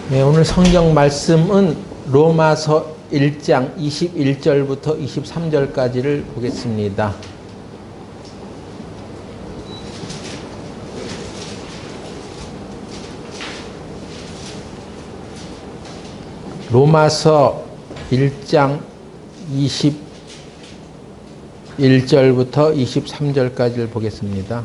네, 오늘 성경 말씀은 로마서 1장 21절부터 23절까지를 보겠습니다. 로마서 1장 21절부터 23절까지를 보겠습니다.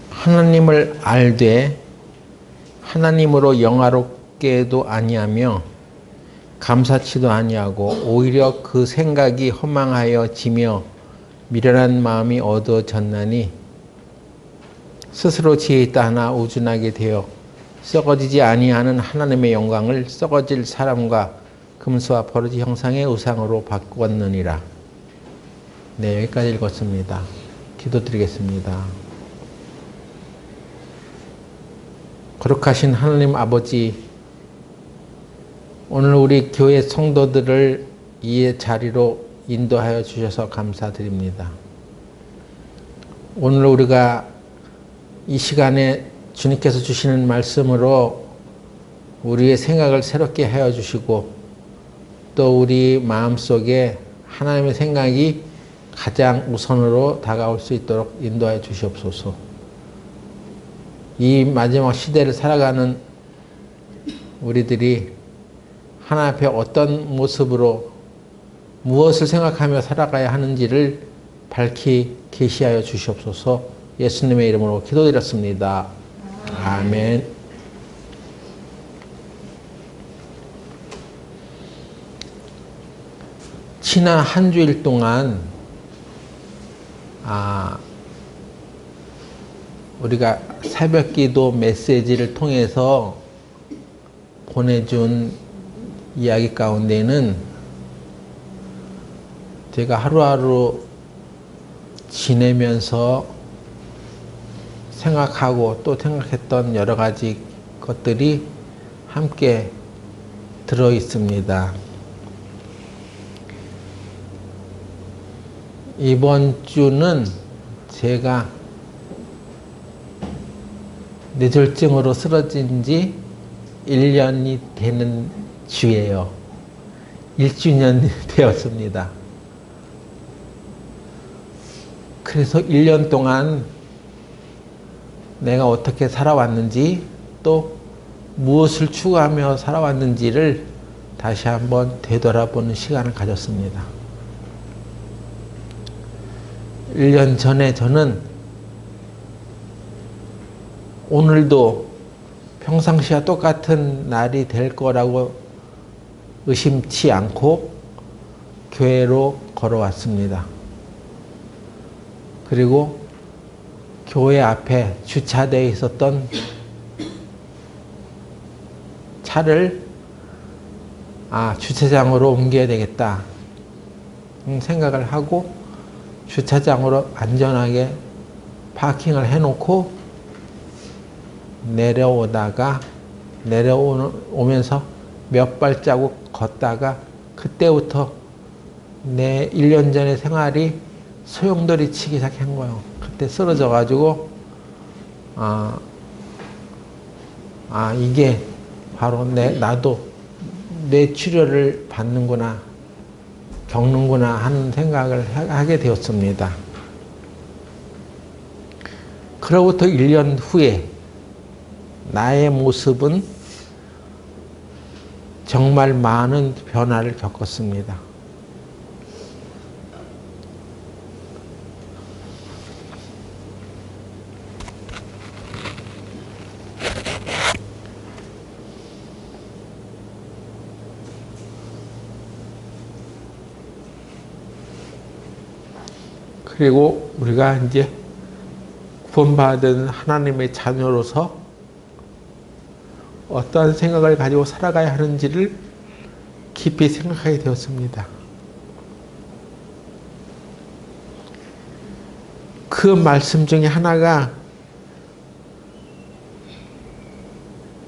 하나님을 알되 하나님으로 영화롭게도 아니하며 감사치도 아니하고 오히려 그 생각이 허망하여 지며 미련한 마음이 어두워졌나니 스스로 지혜 있다 하나 우둔하게 되어 썩어지지 아니하는 하나님의 영광을 썩어질 사람과 금수와 버러지 형상의 우상으로 바꾸었느니라. 네, 여기까지 읽었습니다. 기도드리겠습니다. 거룩하신 하나님 아버지, 오늘 우리 교회 성도들을 이 자리로 인도하여 주셔서 감사드립니다. 오늘 우리가 이 시간에 주님께서 주시는 말씀으로 우리의 생각을 새롭게 하여 주시고 또 우리 마음속에 하나님의 생각이 가장 우선으로 다가올 수 있도록 인도하여 주시옵소서. 이 마지막 시대를 살아가는 우리들이 하나님 앞에 어떤 모습으로 무엇을 생각하며 살아가야 하는지를 밝히 계시하여 주시옵소서. 예수님의 이름으로 기도드렸습니다. 아멘. 지난 한 주일 동안 우리가 새벽기도 메시지를 통해서 보내준 이야기 가운데는 제가 하루하루 지내면서 생각하고 또 생각했던 여러 가지 것들이 함께 들어 있습니다. 이번 주는 제가 뇌졸중으로 쓰러진 지 1년이 되는 주예요. 1주년 되었습니다. 그래서 1년 동안 내가 어떻게 살아왔는지 또 무엇을 추구하며 살아왔는지를 다시 한번 되돌아보는 시간을 가졌습니다. 1년 전에 저는 오늘도 평상시와 똑같은 날이 될 거라고 의심치 않고 교회로 걸어왔습니다. 그리고 교회 앞에 주차되어 있었던 차를 주차장으로 옮겨야 되겠다 생각을 하고 주차장으로 안전하게 파킹을 해놓고 내려오면서 몇 발자국 걷다가 그때부터 내 1년 전의 생활이 소용돌이 치기 시작한 거예요. 그때 쓰러져 가지고 이게 바로 나도 뇌 치료를 받는구나, 겪는구나 하는 생각을 하게 되었습니다. 그로부터 1년 후에 나의 모습은 정말 많은 변화를 겪었습니다. 그리고 우리가 이제 구원받은 하나님의 자녀로서 어떠한 생각을 가지고 살아가야 하는지를 깊이 생각하게 되었습니다. 그 말씀 중에 하나가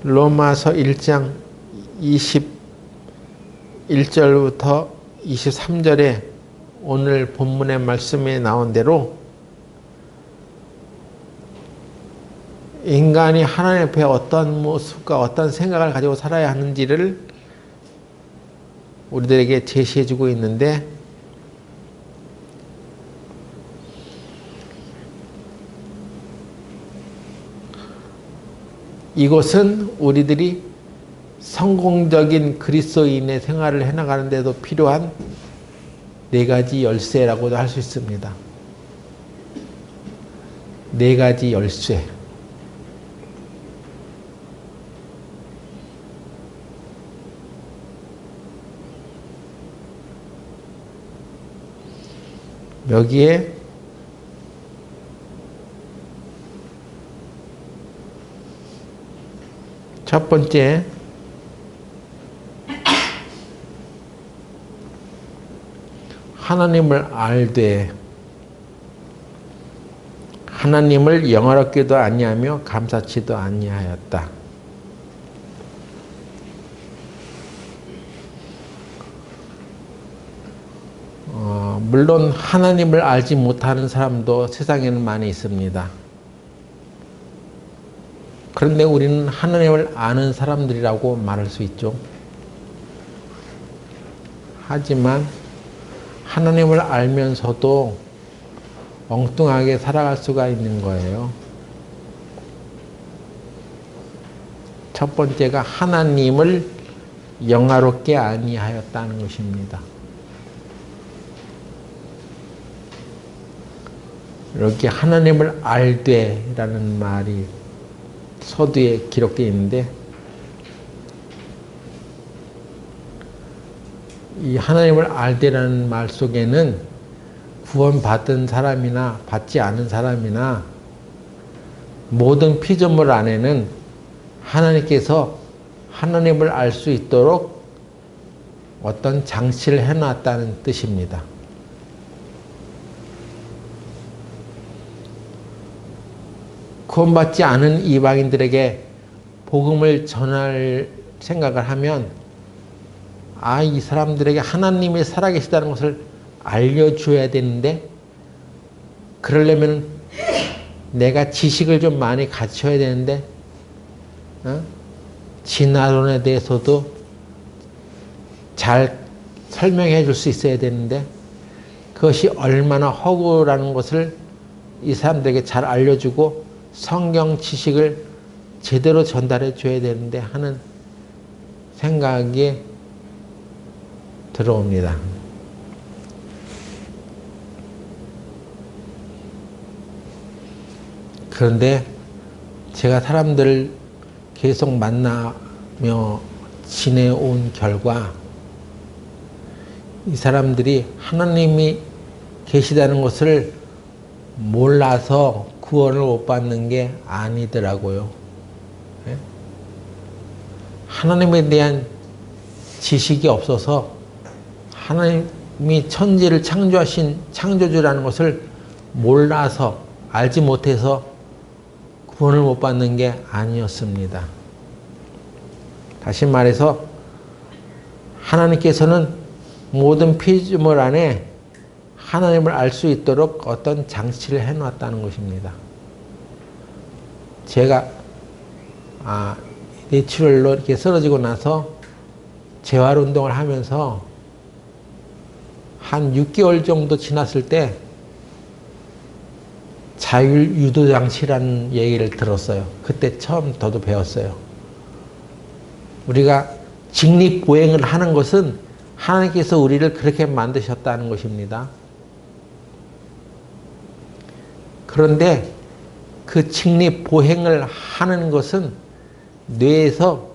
로마서 1장 21절부터 23절에 오늘 본문의 말씀에 나온 대로 인간이 하나님 앞에 어떤 모습과 어떤 생각을 가지고 살아야 하는지를 우리들에게 제시해주고 있는데, 이것은 우리들이 성공적인 그리스도인의 생활을 해나가는 데도 필요한 4가지 열쇠라고도 할 수 있습니다. 4가지 열쇠. 여기에 첫 번째, 하나님을 알되 하나님을 영화롭게도 아니하며 감사치도 아니하였다. 물론 하나님을 알지 못하는 사람도 세상에는 많이 있습니다. 그런데 우리는 하나님을 아는 사람들이라고 말할 수 있죠. 하지만 하나님을 알면서도 엉뚱하게 살아갈 수가 있는 거예요. 첫 번째가 하나님을 영화롭게 아니하였다는 것입니다. 이렇게 하나님을 알되라는 말이 서두에 기록되어 있는데, 이 하나님을 알되라는 말 속에는 구원받은 사람이나 받지 않은 사람이나 모든 피조물 안에는 하나님께서 하나님을 알 수 있도록 어떤 장치를 해놨다는 뜻입니다. 구원받지 않은 이방인들에게 복음을 전할 생각을 하면, 이 사람들에게 하나님이 살아계시다는 것을 알려줘야 되는데, 그러려면 내가 지식을 좀 많이 갖춰야 되는데, 진화론에 대해서도 잘 설명해 줄 수 있어야 되는데, 그것이 얼마나 허구라는 것을 이 사람들에게 잘 알려주고 성경 지식을 제대로 전달해 줘야 되는데 하는 생각이 들어옵니다. 그런데 제가 사람들을 계속 만나며 지내온 결과, 이 사람들이 하나님이 계시다는 것을 몰라서 구원을 못 받는 게 아니더라고요. 하나님에 대한 지식이 없어서 하나님이 천지를 창조하신 창조주라는 것을 몰라서, 알지 못해서 구원을 못 받는 게 아니었습니다. 다시 말해서 하나님께서는 모든 피조물 안에 하나님을 알 수 있도록 어떤 장치를 해놨다는 것입니다. 제가 뇌출혈로 이렇게 쓰러지고 나서 재활운동을 하면서 한 6개월 정도 지났을 때 자율유도장치라는 얘기를 들었어요. 그때 처음 저도 배웠어요. 우리가 직립보행을 하는 것은 하나님께서 우리를 그렇게 만드셨다는 것입니다. 그런데 그 직립보행을 하는 것은 뇌에서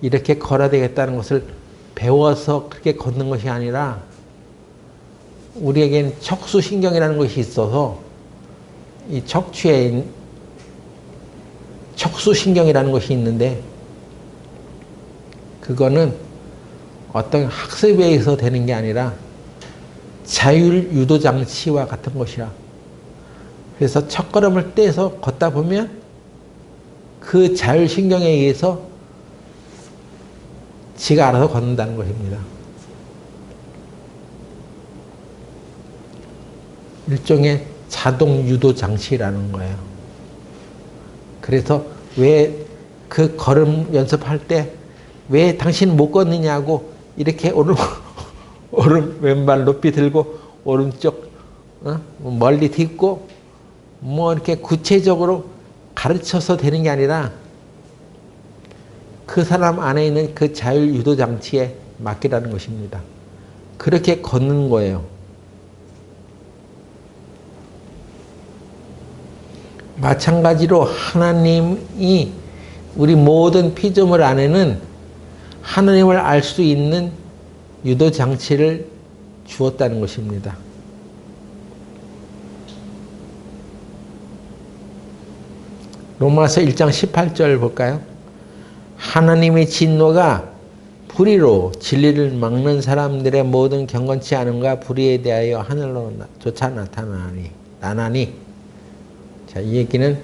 이렇게 걸어야 되겠다는 것을 배워서 그렇게 걷는 것이 아니라, 우리에겐 척수신경이라는 것이 있어서 이 척추에 척수신경이라는 것이 있는데, 그거는 어떤 학습에 의해서 되는 게 아니라 자율유도장치와 같은 것이라. 그래서 첫걸음을 떼서 걷다 보면 그 자율신경에 의해서 지가 알아서 걷는다는 것입니다. 일종의 자동 유도 장치라는 거예요. 그래서 왜 그 걸음 연습할 때 왜 당신 못 걷느냐고 이렇게 오른 왼발 높이 들고 오른쪽 멀리 딛고 뭐 이렇게 구체적으로 가르쳐서 되는 게 아니라 그 사람 안에 있는 그 자율 유도 장치에 맡기라는 것입니다. 그렇게 걷는 거예요. 마찬가지로 하나님이 우리 모든 피조물 안에는 하나님을 알 수 있는 유도 장치를 주었다는 것입니다. 로마서 1장 18절 볼까요? 하나님의 진노가 불의로 진리를 막는 사람들의 모든 경건치 않음과 불의에 대하여 하늘로 조차 나타나니. 자, 이 얘기는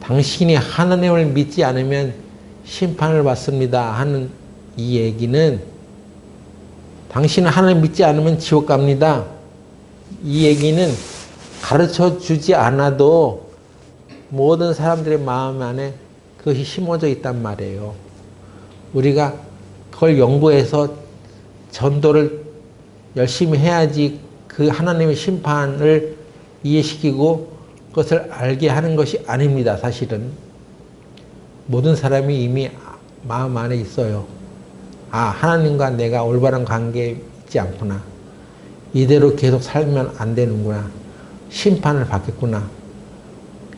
당신이 하나님을 믿지 않으면 심판을 받습니다 하는 이 얘기는 당신은 하나님 믿지 않으면 지옥 갑니다. 이 얘기는 가르쳐 주지 않아도 모든 사람들의 마음 안에 그것이 심어져 있단 말이에요. 우리가 그걸 연구해서 전도를 열심히 해야지 그 하나님의 심판을 이해시키고 그것을 알게 하는 것이 아닙니다. 사실은 모든 사람이 이미 마음 안에 있어요. 아, 하나님과 내가 올바른 관계에 있지 않구나. 이대로 계속 살면 안 되는구나. 심판을 받겠구나.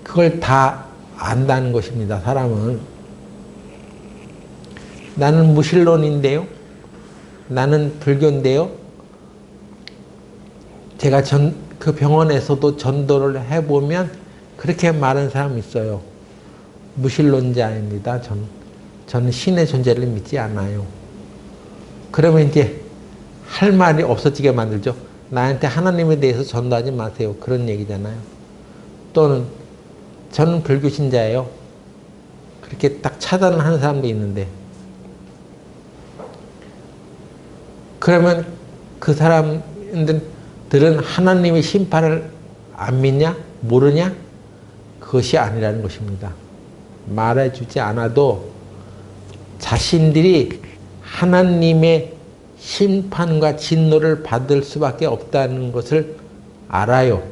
그걸 다 안다는 것입니다. 사람은. 나는 무신론인데요. 나는 불교인데요. 제가 그 병원에서도 전도를 해보면 그렇게 말하는 사람이 있어요. 무신론자입니다. 저는 신의 존재를 믿지 않아요. 그러면 이제 할 말이 없어지게 만들죠. 나한테 하나님에 대해서 전도하지 마세요. 그런 얘기잖아요. 또는 저는 불교 신자예요. 그렇게 딱 차단을 하는 사람도 있는데 그러면 그 사람들은 하나님의 심판을 안 믿냐? 모르냐? 그것이 아니라는 것입니다. 말해주지 않아도 자신들이 하나님의 심판과 진노를 받을 수밖에 없다는 것을 알아요.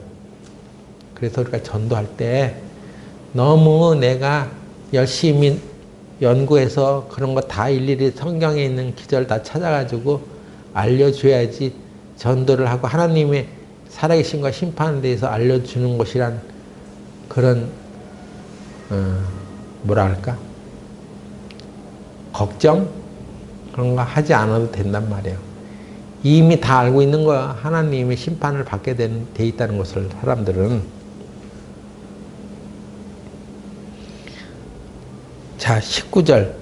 그래서 우리가 전도할 때 너무 내가 열심히 연구해서 그런 거 다 일일이 성경에 있는 기절 다 찾아가지고 알려줘야지 전도를 하고 하나님의 살아계신과 심판에 대해서 알려주는 것이란 그런 뭐라 할까? 걱정? 그런 거 하지 않아도 된단 말이에요. 이미 다 알고 있는 거야. 하나님의 심판을 받게 돼 있다는 것을 사람들은. 자, 19절.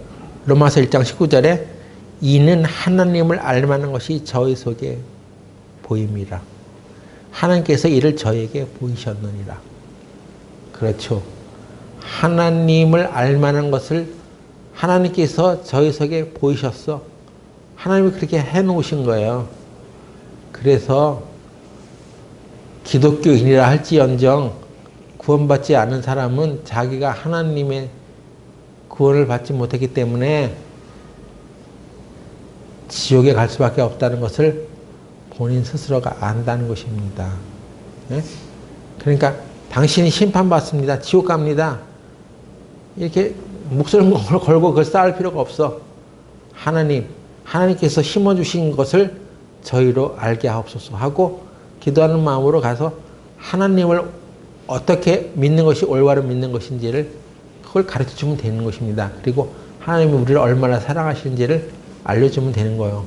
로마서 1장 19절에 이는 하나님을 알만한 것이 저희 속에 보임이라. 하나님께서 이를 저에게 보이셨느니라. 그렇죠. 하나님을 알만한 것을 하나님께서 저희 속에 보이셨어. 하나님이 그렇게 해놓으신 거예요. 그래서 기독교인이라 할지언정 구원받지 않은 사람은 자기가 하나님의 구원을 받지 못했기 때문에 지옥에 갈 수밖에 없다는 것을 본인 스스로가 안다는 것입니다. 네? 그러니까 당신이 심판받습니다. 지옥 갑니다. 이렇게 목소리 걸고 그걸 쌓을 필요가 없어. 하나님께서 심어주신 것을 저희로 알게 하옵소서 하고 기도하는 마음으로 가서 하나님을 어떻게 믿는 것이 올바른 믿는 것인지를 그걸 가르쳐주면 되는 것입니다. 그리고 하나님이 우리를 얼마나 사랑하시는지를 알려주면 되는 거예요.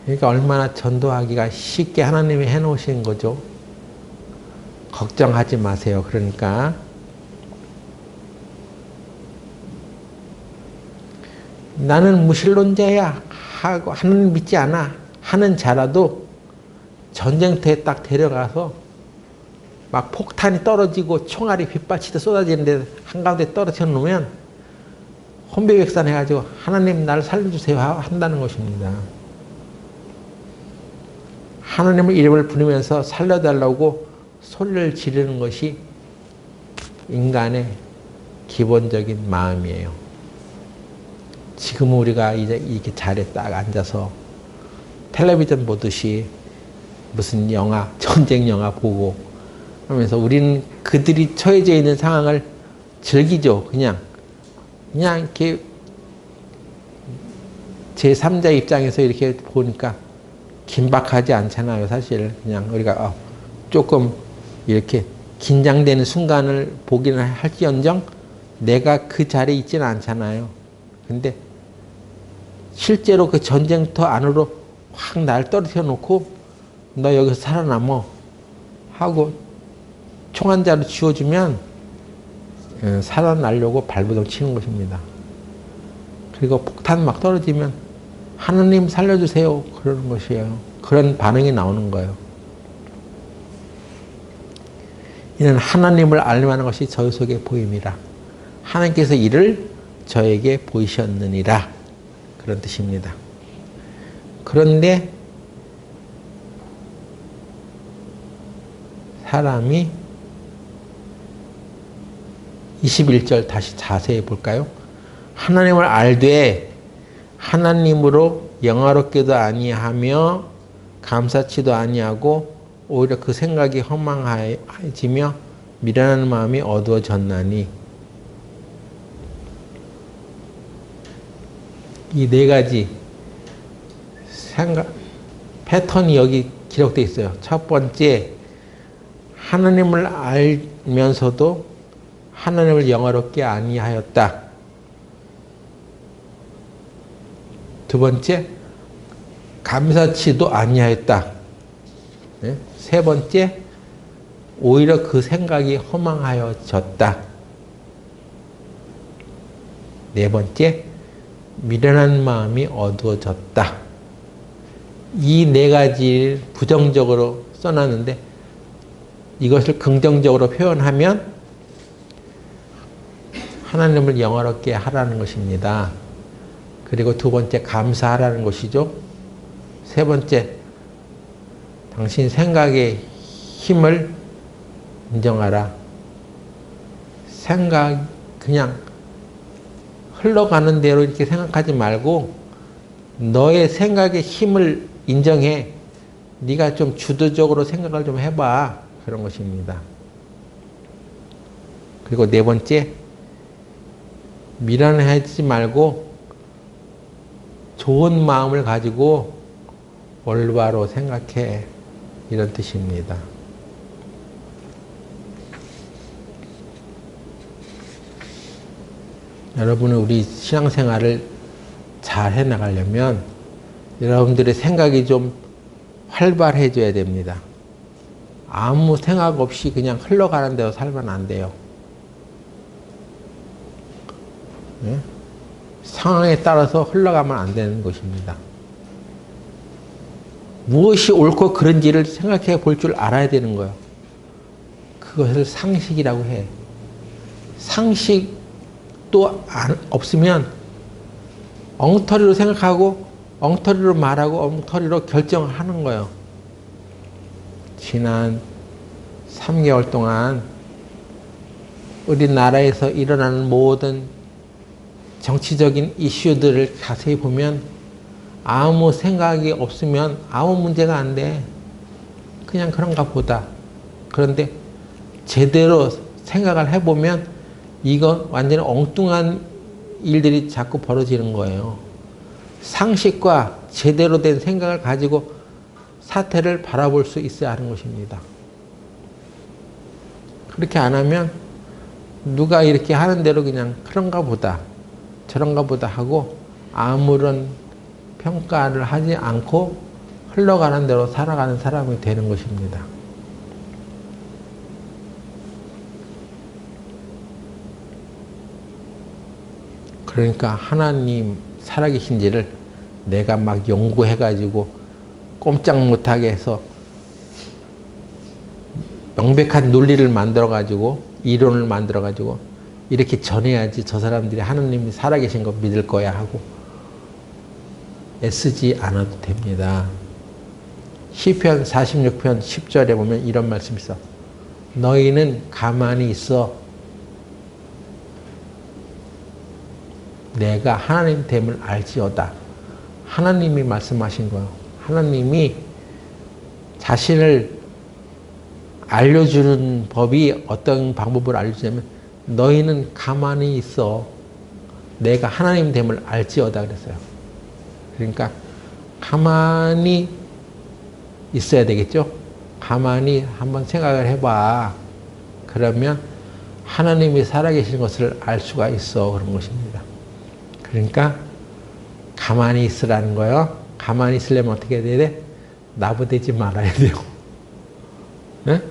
그러니까 얼마나 전도하기가 쉽게 하나님이 해놓으신 거죠. 걱정하지 마세요. 그러니까 나는 무신론자야 하고 하나님 믿지 않아 하는 자라도 전쟁터에 딱 데려가서 막 폭탄이 떨어지고 총알이 빗발치듯 쏟아지는데 한가운데 떨어져 놓으면 혼비백산 해가지고 하나님 나를 살려주세요 한다는 것입니다. 하나님의 이름을 부르면서 살려달라고 소리를 지르는 것이 인간의 기본적인 마음이에요. 지금 우리가 이제 이렇게 자리에 딱 앉아서 텔레비전 보듯이 무슨 영화, 전쟁 영화 보고 하면서 우리는 그들이 처해져 있는 상황을 즐기죠. 그냥 이렇게 제3자 입장에서 이렇게 보니까 긴박하지 않잖아요. 사실 그냥 우리가 조금 이렇게 긴장되는 순간을 보기는 할지언정 내가 그 자리에 있지는 않잖아요. 근데 실제로 그 전쟁터 안으로 확 날 떨어뜨려 놓고 너 여기서 살아남어 하고 총 한 자루 쥐어주면 살아나려고 발버둥 치는 것입니다. 그리고 폭탄 막 떨어지면 하나님 살려주세요 그러는 것이에요. 그런 반응이 나오는 거예요. 이는 하나님을 알림하는 것이 저희 속에 보임이라. 하나님께서 이를 저에게 보이셨느니라. 그런 뜻입니다. 그런데 사람이 21절 다시 자세히 볼까요? 하나님을 알되 하나님으로 영화롭게도 아니하며 감사치도 아니하고 오히려 그 생각이 허망해지며 미련한 마음이 어두워졌나니. 이 네 가지 생각 패턴이 여기 기록되어 있어요. 첫 번째, 하나님을 알면서도 하나님을 영화롭게 아니하였다. 두 번째, 감사치도 아니하였다. 네? 세 번째, 오히려 그 생각이 허망하여졌다. 네 번째, 미련한 마음이 어두워졌다. 이 네 가지 부정적으로 써놨는데 이것을 긍정적으로 표현하면 하나님을 영화롭게 하라는 것입니다. 그리고 두 번째, 감사하라는 것이죠. 세 번째, 당신 생각의 힘을 인정하라. 생각 그냥 흘러가는 대로 이렇게 생각하지 말고 너의 생각의 힘을 인정해. 네가 좀 주도적으로 생각을 좀 해봐. 그런 것입니다. 그리고 네 번째, 미련하지 말고 좋은 마음을 가지고 올바로 생각해. 이런 뜻입니다. 여러분은 우리 신앙생활을 잘 해나가려면 여러분들의 생각이 좀 활발해져야 됩니다. 아무 생각 없이 그냥 흘러가는 대로 살면 안 돼요. 네? 상황에 따라서 흘러가면 안 되는 것입니다. 무엇이 옳고 그른지를 생각해 볼 줄 알아야 되는 거예요. 그것을 상식이라고 해. 상식도 없으면 엉터리로 생각하고 엉터리로 말하고 엉터리로 결정을 하는 거예요. 지난 3개월 동안 우리나라에서 일어나는 모든 정치적인 이슈들을 자세히 보면 아무 생각이 없으면 아무 문제가 안 돼. 그냥 그런가 보다. 그런데 제대로 생각을 해보면 이건 완전히 엉뚱한 일들이 자꾸 벌어지는 거예요. 상식과 제대로 된 생각을 가지고 사태를 바라볼 수 있어야 하는 것입니다. 그렇게 안 하면 누가 이렇게 하는 대로 그냥 그런가 보다 저런가 보다 하고 아무런 평가를 하지 않고 흘러가는 대로 살아가는 사람이 되는 것입니다. 그러니까 하나님 살아계신지를 내가 막 연구해가지고 꼼짝 못하게 해서 명백한 논리를 만들어 가지고 이론을 만들어 가지고 이렇게 전해야지 저 사람들이 하느님이 살아계신 거 믿을 거야 하고 애쓰지 않아도 됩니다. 시편 46편 10절에 보면 이런 말씀이 있어. 너희는 가만히 있어. 내가 하나님 됨을 알지어다. 하나님이 말씀하신 거예요. 하나님이 자신을 알려주는 법이 어떤 방법을 알려주냐면 너희는 가만히 있어. 내가 하나님 됨을 알지어다 그랬어요. 그러니까 가만히 있어야 되겠죠. 가만히 한번 생각을 해봐. 그러면 하나님이 살아계신 것을 알 수가 있어. 그런 것입니다. 그러니까 가만히 있으라는 거예요. 가만히 있으려면 어떻게 해야 돼? 나부대지 말아야 돼요. 네?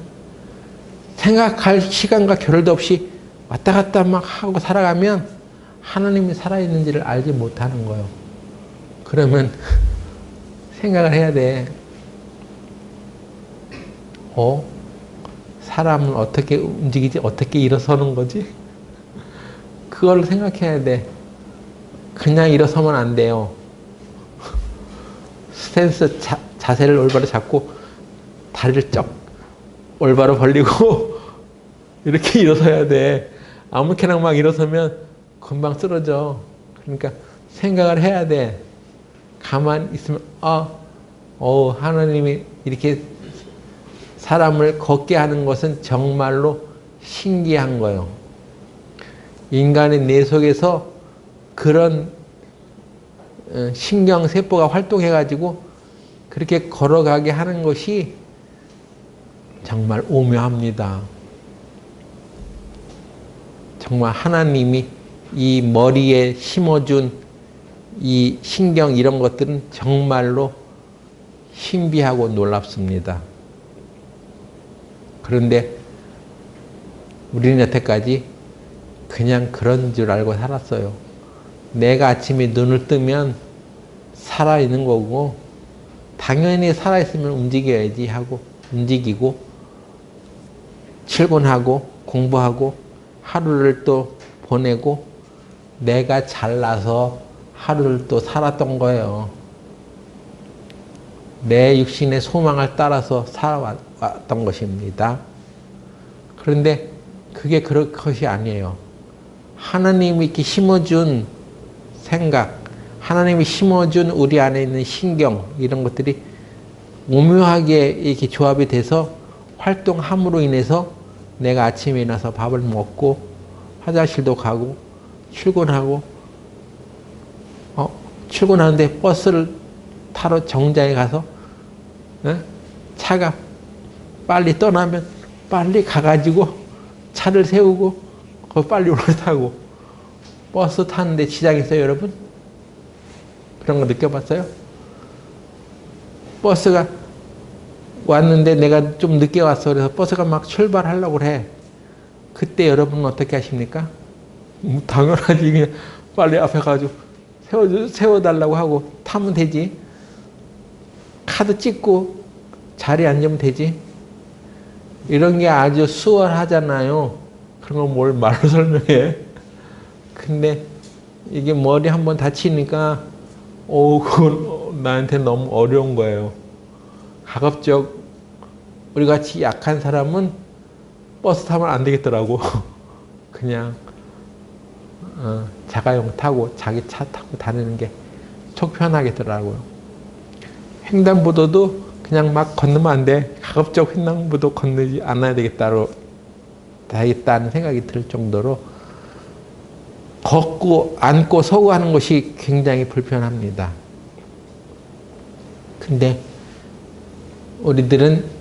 생각할 시간과 겨를도 없이 왔다 갔다 막 하고 살아가면 하나님이 살아있는지를 알지 못하는 거예요. 그러면 생각을 해야 돼. 사람은 어떻게 움직이지? 어떻게 일어서는 거지? 그걸 생각해야 돼. 그냥 일어서면 안 돼요. 스탠스 자세를 올바로 잡고 다리를 쩍 올바로 벌리고 이렇게 일어서야 돼. 아무렇게나 막 일어서면 금방 쓰러져. 그러니까 생각을 해야 돼. 가만히 있으면 하나님이 이렇게 사람을 걷게 하는 것은 정말로 신기한 거예요. 인간의 뇌 속에서 그런 신경세포가 활동해가지고 그렇게 걸어가게 하는 것이 정말 오묘합니다. 정말 하나님이 이 머리에 심어준 이 신경 이런 것들은 정말로 신비하고 놀랍습니다. 그런데 우리는 여태까지 그냥 그런 줄 알고 살았어요. 내가 아침에 눈을 뜨면 살아있는 거고 당연히 살아있으면 움직여야지 하고 움직이고 출근하고 공부하고 하루를 또 보내고 내가 잘나서 하루를 또 살았던 거예요. 내 육신의 소망을 따라서 살아왔던 것입니다. 그런데 그게 그럴 것이 아니에요. 하나님이 이렇게 심어준 생각, 하나님이 심어준 우리 안에 있는 신경 이런 것들이 오묘하게 이렇게 조합이 돼서 활동함으로 인해서 내가 아침에 일어나서 밥을 먹고 화장실도 가고 출근하고 출근하는데 버스를 타러 정장에 가서 차가 빨리 떠나면 빨리 가가지고 차를 세우고 거기 빨리 올라타고 버스 타는데 지장이 있어요, 여러분? 그런 거 느껴봤어요? 버스가 왔는데 내가 좀 늦게 왔어. 그래서 버스가 막 출발하려고 그래. 그때 여러분은 어떻게 하십니까? 당연하지. 그냥 빨리 앞에 가지고 세워달라고 하고 타면 되지. 카드 찍고 자리에 앉으면 되지. 이런 게 아주 수월하잖아요. 그런 거 뭘 말로 설명해. 근데 이게 머리 한번 다치니까 그건 나한테 너무 어려운 거예요. 가급적 우리 같이 약한 사람은 버스 타면 안 되겠더라고. 그냥 자가용 타고 자기 차 타고 다니는 게 속 편하겠더라고요. 횡단보도도 그냥 막 건너면 안 돼. 가급적 횡단보도 건너지 않아야 되겠다는 생각이 들 정도로 걷고 앉고 서고 하는 것이 굉장히 불편합니다. 근데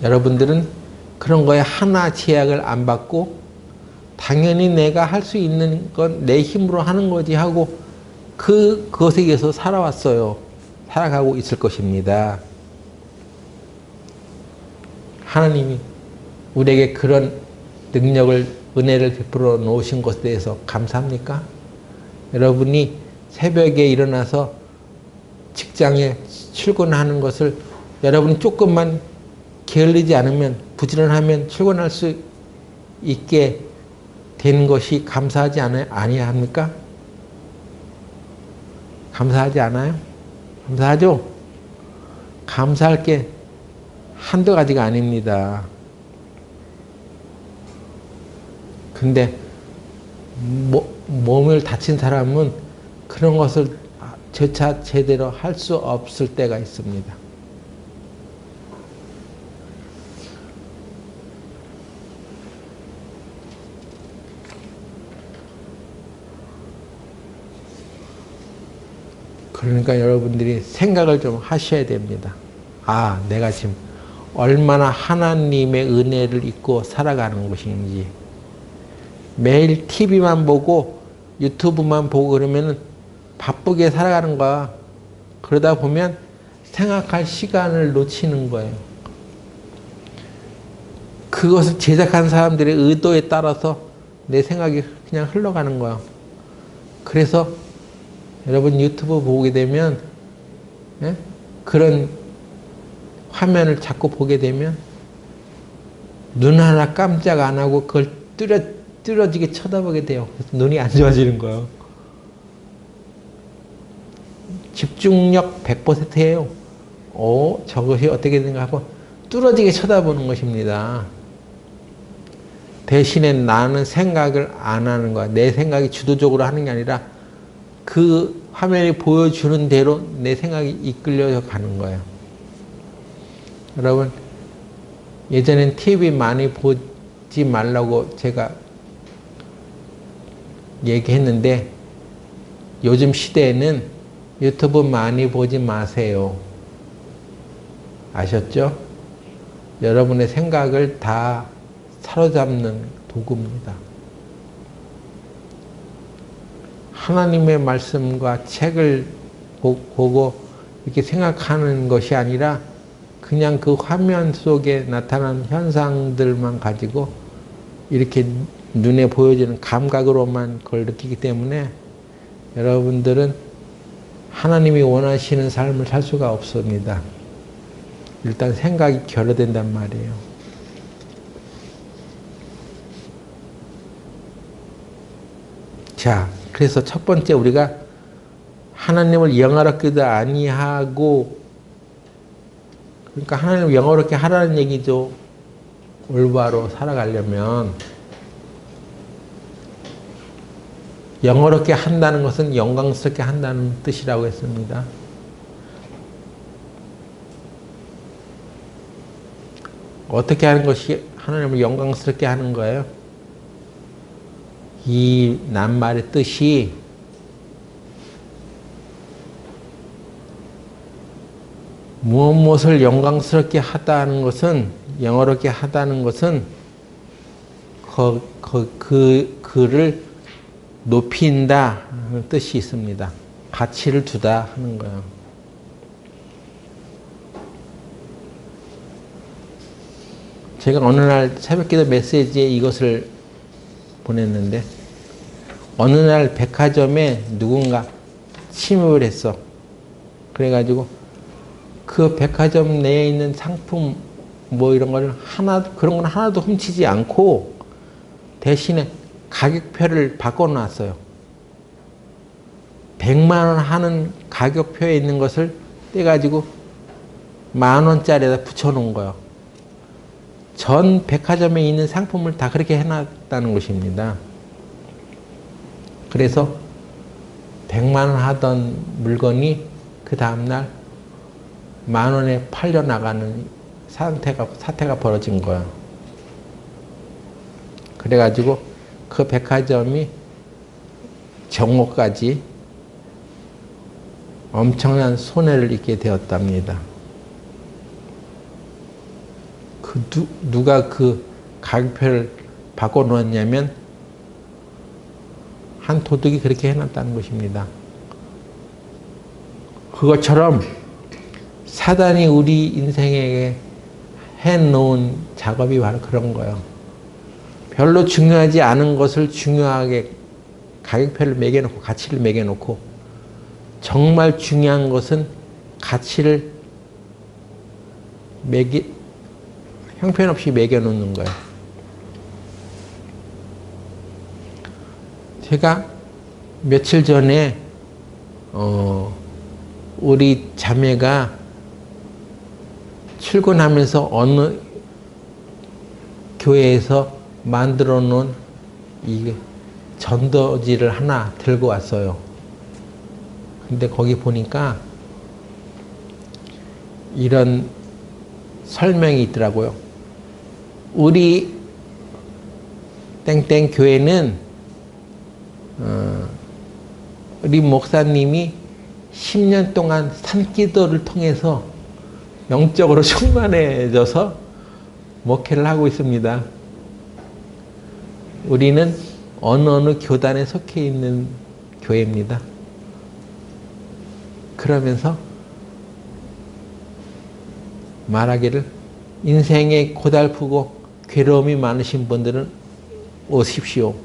여러분들은 그런 거에 하나 제약을 안 받고 당연히 내가 할 수 있는 건 내 힘으로 하는 거지 하고 그것에 의해서 살아왔어요. 살아가고 있을 것입니다. 하나님이 우리에게 그런 능력을, 은혜를 베풀어 놓으신 것에 대해서 감사합니까? 여러분이 새벽에 일어나서 직장에 출근하는 것을 여러분이 조금만 게을리지 않으면 부지런하면 출근할 수 있게 된 것이 감사하지 아니야 합니까? 감사하지 않아요? 감사하죠? 감사할 게 한두 가지가 아닙니다. 근데 몸을 다친 사람은 그런 것을 저차 제대로 할 수 없을 때가 있습니다. 그러니까 여러분들이 생각을 좀 하셔야 됩니다. 아, 내가 지금 얼마나 하나님의 은혜를 잊고 살아가는 것인지. 매일 TV만 보고 유튜브만 보고 그러면 바쁘게 살아가는 거야. 그러다 보면 생각할 시간을 놓치는 거예요. 그것을 제작한 사람들의 의도에 따라서 내 생각이 그냥 흘러가는 거야. 그래서 여러분 유튜브 보게 되면 그런 화면을 자꾸 보게 되면 눈 하나 깜짝 안 하고 그걸 뚫어지게 쳐다보게 돼요. 그래서 눈이 안 좋아지는 거예요. 집중력 100%예요. 저것이 어떻게 되는가 하고 뚫어지게 쳐다보는 것입니다. 대신에 나는 생각을 안 하는 거야. 내 생각이 주도적으로 하는 게 아니라 그 화면이 보여주는 대로 내 생각이 이끌려 가는 거예요. 여러분, 예전엔 TV 많이 보지 말라고 제가 얘기했는데 요즘 시대에는 유튜브 많이 보지 마세요. 아셨죠? 여러분의 생각을 다 사로잡는 도구입니다. 하나님의 말씀과 책을 보고 이렇게 생각하는 것이 아니라 그냥 그 화면 속에 나타난 현상들만 가지고 이렇게 눈에 보여지는 감각으로만 그걸 느끼기 때문에 여러분들은 하나님이 원하시는 삶을 살 수가 없습니다. 일단 생각이 결여된단 말이에요. 자, 그래서 첫 번째 우리가 하나님을 영화롭게도 아니하고, 그러니까 하나님을 영화롭게 하라는 얘기죠. 올바로 살아가려면 영화롭게 한다는 것은 영광스럽게 한다는 뜻이라고 했습니다. 어떻게 하는 것이 하나님을 영광스럽게 하는 거예요? 이 낱말의 뜻이 무엇을 영광스럽게 하다는 것은, 영어롭게 하다는 것은 그를 높인다 하는 뜻이 있습니다. 가치를 두다 하는 거예요. 제가 어느 날 새벽기도 메시지에 이것을 보냈는데, 어느 날 백화점에 누군가 침입을 했어. 그래가지고 그 백화점 내에 있는 상품 뭐 이런 거를 그런 건 하나도 훔치지 않고 대신에 가격표를 바꿔놨어요. 100만 원 하는 가격표에 있는 것을 떼가지고 10,000원짜리에다 붙여놓은 거예요. 전 백화점에 있는 상품을 다 그렇게 해놨다는 것입니다. 그래서 100만 원 하던 물건이 그 다음날 10,000원에 팔려나가는 사태가 벌어진 거예요. 그래가지고 그 백화점이 정오까지 엄청난 손해를 입게 되었답니다. 누가 그 가격표를 바꿔놓았냐면 한 도둑이 그렇게 해놨다는 것입니다. 그것처럼 사단이 우리 인생에게 해놓은 작업이 바로 그런 거예요. 별로 중요하지 않은 것을 중요하게 가격표를 매겨놓고 가치를 매겨놓고, 정말 중요한 것은 가치를 형편없이 매겨놓는 거예요. 제가 며칠 전에 우리 자매가 출근하면서 어느 교회에서 만들어 놓은 이 전도지를 하나 들고 왔어요. 근데 거기 보니까 이런 설명이 있더라고요. 우리 땡땡 교회는 우리 목사님이 10년 동안 산기도를 통해서 영적으로 충만해져서 목회를 하고 있습니다. 우리는 어느 교단에 속해 있는 교회입니다. 그러면서 말하기를 인생이 고달프고 괴로움이 많으신 분들은 오십시오.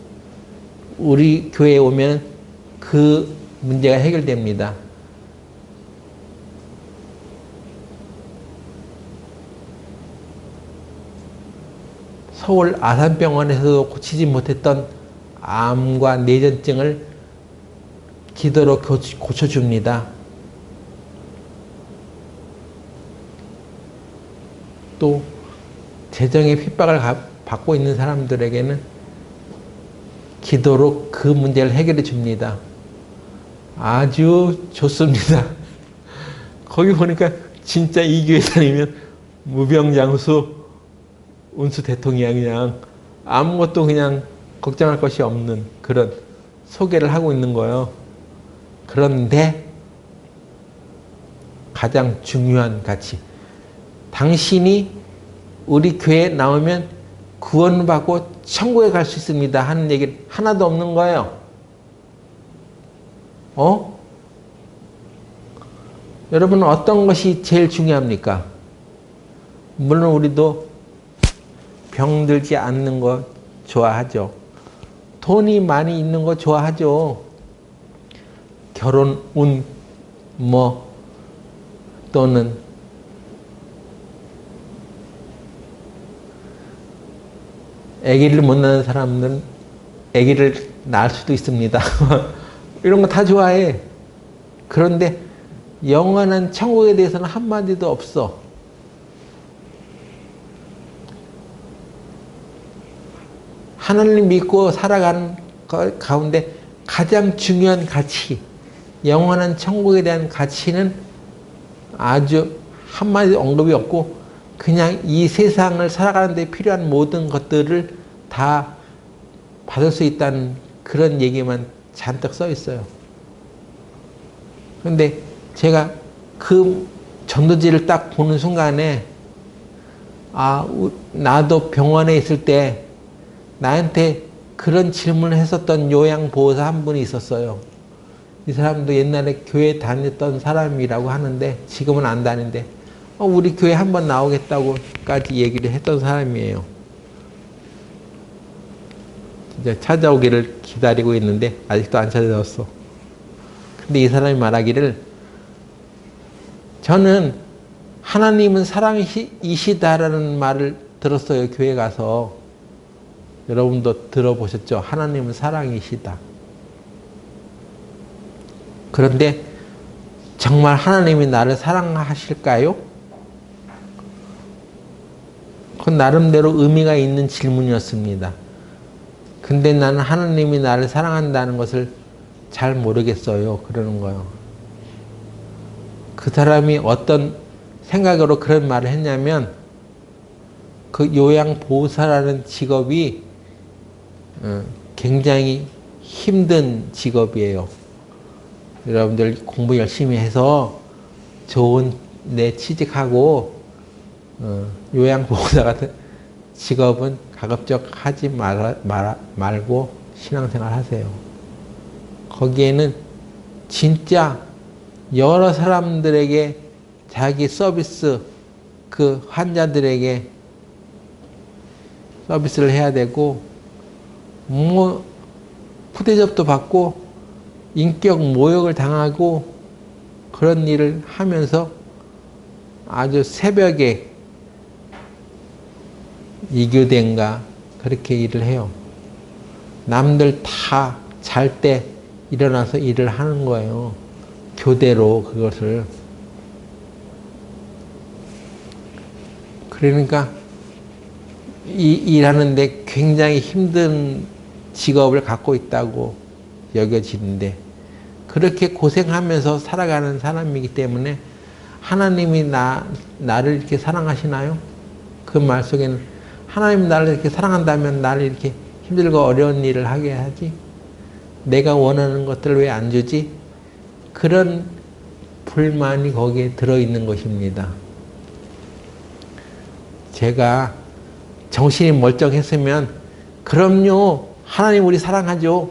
우리 교회에 오면 그 문제가 해결됩니다. 서울 아산병원에서도 고치지 못했던 암과 뇌전증을 기도로 고쳐줍니다. 또 재정의 핍박을 받고 있는 사람들에게는 기도로 그 문제를 해결해 줍니다. 아주 좋습니다. 거기 보니까 진짜 이 교회 다니면 무병장수 운수 대통이야. 그냥 아무것도 그냥 걱정할 것이 없는 그런 소개를 하고 있는 거예요. 그런데 가장 중요한 가치, 당신이 우리 교회에 나오면 구원받고 천국에 갈 수 있습니다 하는 얘기 하나도 없는 거예요. 여러분, 어떤 것이 제일 중요합니까? 물론 우리도 병들지 않는 거 좋아하죠. 돈이 많이 있는 거 좋아하죠. 결혼 운 또는 아기를 못 낳는 사람들은 아기를 낳을 수도 있습니다. 이런 거 다 좋아해. 그런데 영원한 천국에 대해서는 한마디도 없어. 하나님 믿고 살아가는 가운데 가장 중요한 가치, 영원한 천국에 대한 가치는 아주 한마디 언급이 없고 그냥 이 세상을 살아가는 데 필요한 모든 것들을 다 받을 수 있다는 그런 얘기만 잔뜩 써 있어요. 그런데 제가 그 전도지를 딱 보는 순간에 나도 병원에 있을 때 나한테 그런 질문을 했었던 요양보호사 한 분이 있었어요. 이 사람도 옛날에 교회 다녔던 사람이라고 하는데 지금은 안 다니는데 우리 교회 한번 나오겠다고까지 얘기를 했던 사람이에요. 이제 찾아오기를 기다리고 있는데 아직도 안 찾아왔어. 근데 이 사람이 말하기를, 저는 하나님은 사랑이시다라는 말을 들었어요. 교회 가서. 여러분도 들어보셨죠? 하나님은 사랑이시다. 그런데 정말 하나님이 나를 사랑하실까요? 그건 나름대로 의미가 있는 질문이었습니다. 근데 나는 하나님이 나를 사랑한다는 것을 잘 모르겠어요. 그러는 거예요. 그 사람이 어떤 생각으로 그런 말을 했냐면, 그 요양보호사라는 직업이 굉장히 힘든 직업이에요. 여러분들 공부 열심히 해서 좋은 데 취직하고 요양보호사 같은 직업은 가급적 하지 말고 신앙생활 하세요. 거기에는 진짜 여러 사람들에게 자기 서비스, 그 환자들에게 서비스를 해야 되고, 푸대접도 받고 인격 모욕을 당하고 그런 일을 하면서 아주 새벽에 이교대인가 그렇게 일을 해요. 남들 다 잘 때 일어나서 일을 하는 거예요. 교대로 그것을. 그러니까 일하는데 굉장히 힘든 직업을 갖고 있다고 여겨지는데 그렇게 고생하면서 살아가는 사람이기 때문에 하나님이 나를 이렇게 사랑하시나요? 그 말 속에는 하나님 나를 이렇게 사랑한다면 나를 이렇게 힘들고 어려운 일을 하게 하지? 내가 원하는 것들을 왜 안 주지? 그런 불만이 거기에 들어있는 것입니다. 제가 정신이 멀쩡했으면 그럼요, 하나님 우리 사랑하죠.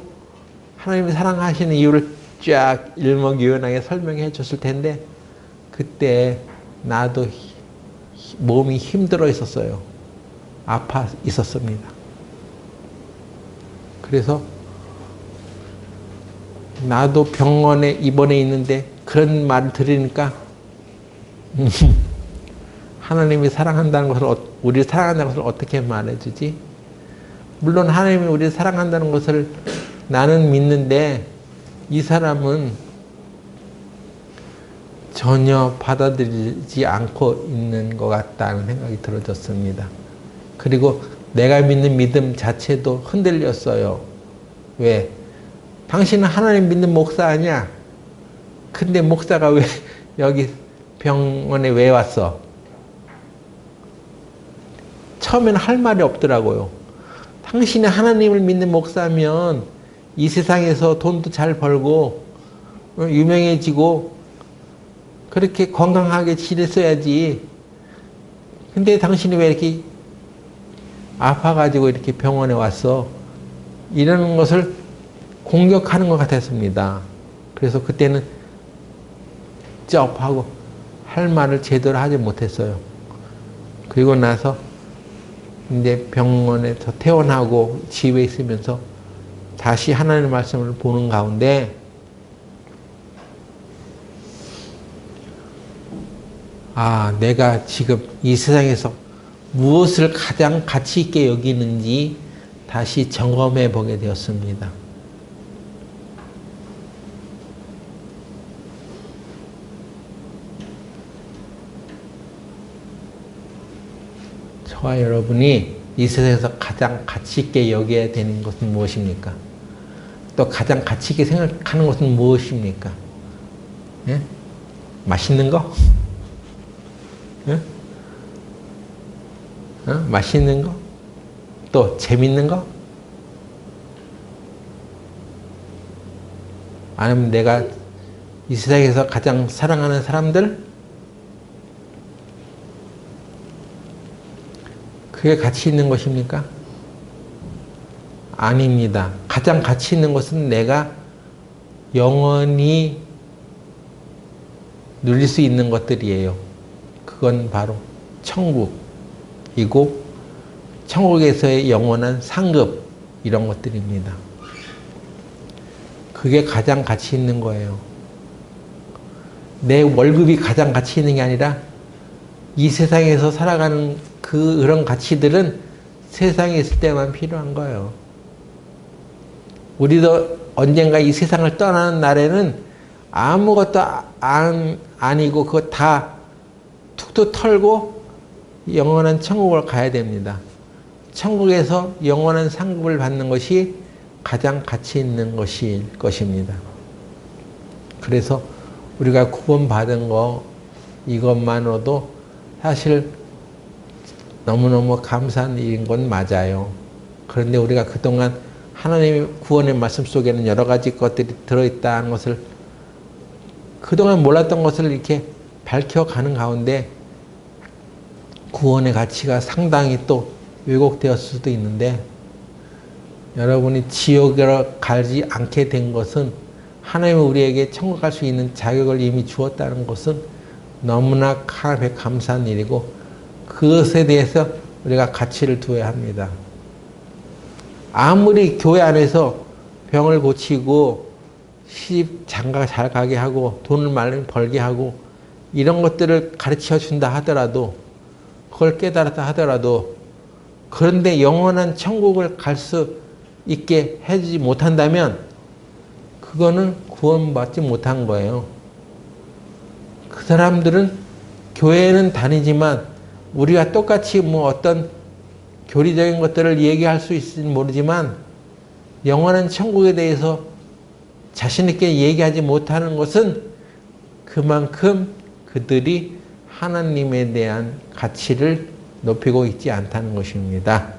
하나님이 사랑하시는 이유를 쫙 일목요연하게 설명해 줬을 텐데 그때 나도 몸이 힘들어 있었어요. 아파 있었습니다. 그래서 나도 병원에 입원해 있는데 그런 말을 들으니까 하나님이 사랑한다는 것을, 우리를 사랑한다는 것을 어떻게 말해주지? 물론 하나님이 우리를 사랑한다는 것을 나는 믿는데 이 사람은 전혀 받아들이지 않고 있는 것 같다는 생각이 들어졌습니다. 그리고 내가 믿는 믿음 자체도 흔들렸어요. 왜? 당신은 하나님 믿는 목사 아니야? 근데 목사가 왜 여기 병원에 왜 왔어? 처음에는 할 말이 없더라고요. 당신이 하나님을 믿는 목사면 이 세상에서 돈도 잘 벌고 유명해지고 그렇게 건강하게 지냈어야지. 근데 당신이 왜 이렇게 아파가지고 이렇게 병원에 왔어? 이러는 것을 공격하는 것 같았습니다. 그래서 그때는 쩝하고 할 말을 제대로 하지 못했어요. 그리고 나서 이제 병원에서 퇴원하고 집에 있으면서 다시 하나님의 말씀을 보는 가운데 내가 지금 이 세상에서 무엇을 가장 가치 있게 여기는지 다시 점검해 보게 되었습니다. 저와 여러분이 이 세상에서 가장 가치 있게 여겨야 되는 것은 무엇입니까? 또 가장 가치 있게 생각하는 것은 무엇입니까? 예? 맛있는 거? 예? 맛있는 거? 또 재밌는 거? 아니면 내가 이 세상에서 가장 사랑하는 사람들? 그게 가치 있는 것입니까? 아닙니다. 가장 가치 있는 것은 내가 영원히 누릴 수 있는 것들이에요. 그건 바로 천국이고 천국에서의 영원한 상급 이런 것들입니다. 그게 가장 가치 있는 거예요. 내 월급이 가장 가치 있는 게 아니라 이 세상에서 살아가는 그런 가치들은 세상에 있을 때만 필요한 거예요. 우리도 언젠가 이 세상을 떠나는 날에는 아무것도 아니고 그거 다 툭툭 털고 영원한 천국을 가야 됩니다. 천국에서 영원한 상급을 받는 것이 가장 가치 있는 것일 것입니다. 그래서 우리가 구원받은 거 이것만으로도 사실 너무너무 감사한 일인 건 맞아요. 그런데 우리가 그동안 하나님의 구원의 말씀 속에는 여러 가지 것들이 들어있다는 것을 그동안 몰랐던 것을 이렇게 밝혀가는 가운데 구원의 가치가 상당히 또 왜곡되었을 수도 있는데 여러분이 지옥으로 가지 않게 된 것은 하나님이 우리에게 천국 갈 수 있는 자격을 이미 주었다는 것은 너무나 감사한 일이고 그것에 대해서 우리가 가치를 두어야 합니다. 아무리 교회 안에서 병을 고치고 시집 장가 잘 가게 하고 돈을 많이 벌게 하고 이런 것들을 가르쳐 준다 하더라도 그걸 깨달았다 하더라도 그런데 영원한 천국을 갈 수 있게 해주지 못한다면 그거는 구원받지 못한 거예요. 그 사람들은 교회는 다니지만 우리가 똑같이 뭐 어떤 교리적인 것들을 얘기할 수 있을지 모르지만 영원한 천국에 대해서 자신 있게 얘기하지 못하는 것은 그만큼 그들이 하나님에 대한 가치를 높이고 있지 않다는 것입니다.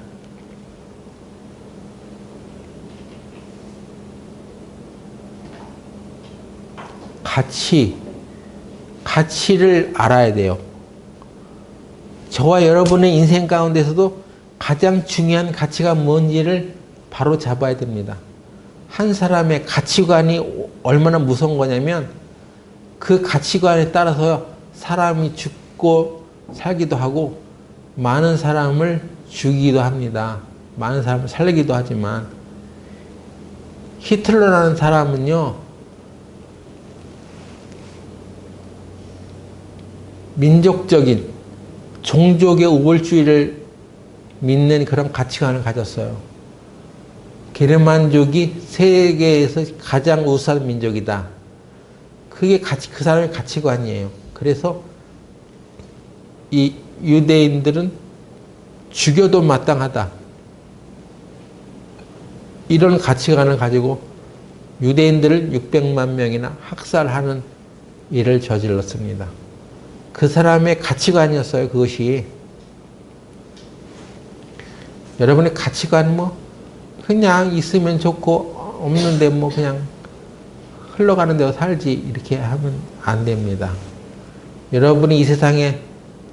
가치를 알아야 돼요. 저와 여러분의 인생 가운데서도 가장 중요한 가치가 뭔지를 바로 잡아야 됩니다. 한 사람의 가치관이 얼마나 무서운 거냐면 그 가치관에 따라서 사람이 죽고 살기도 하고 많은 사람을 죽이기도 합니다. 많은 사람을 살리기도 하지만 히틀러라는 사람은요, 민족적인 종족의 우월주의를 믿는 그런 가치관을 가졌어요. 게르만족이 세계에서 가장 우수한 민족이다. 그게 그 사람의 가치관이에요. 그래서 이 유대인들은 죽여도 마땅하다. 이런 가치관을 가지고 유대인들을 600만 명이나 학살하는 일을 저질렀습니다. 그 사람의 가치관이었어요, 그것이. 여러분의 가치관 뭐 그냥 있으면 좋고 없는데 뭐 그냥 흘러가는 대로 살지 이렇게 하면 안 됩니다. 여러분이 이 세상에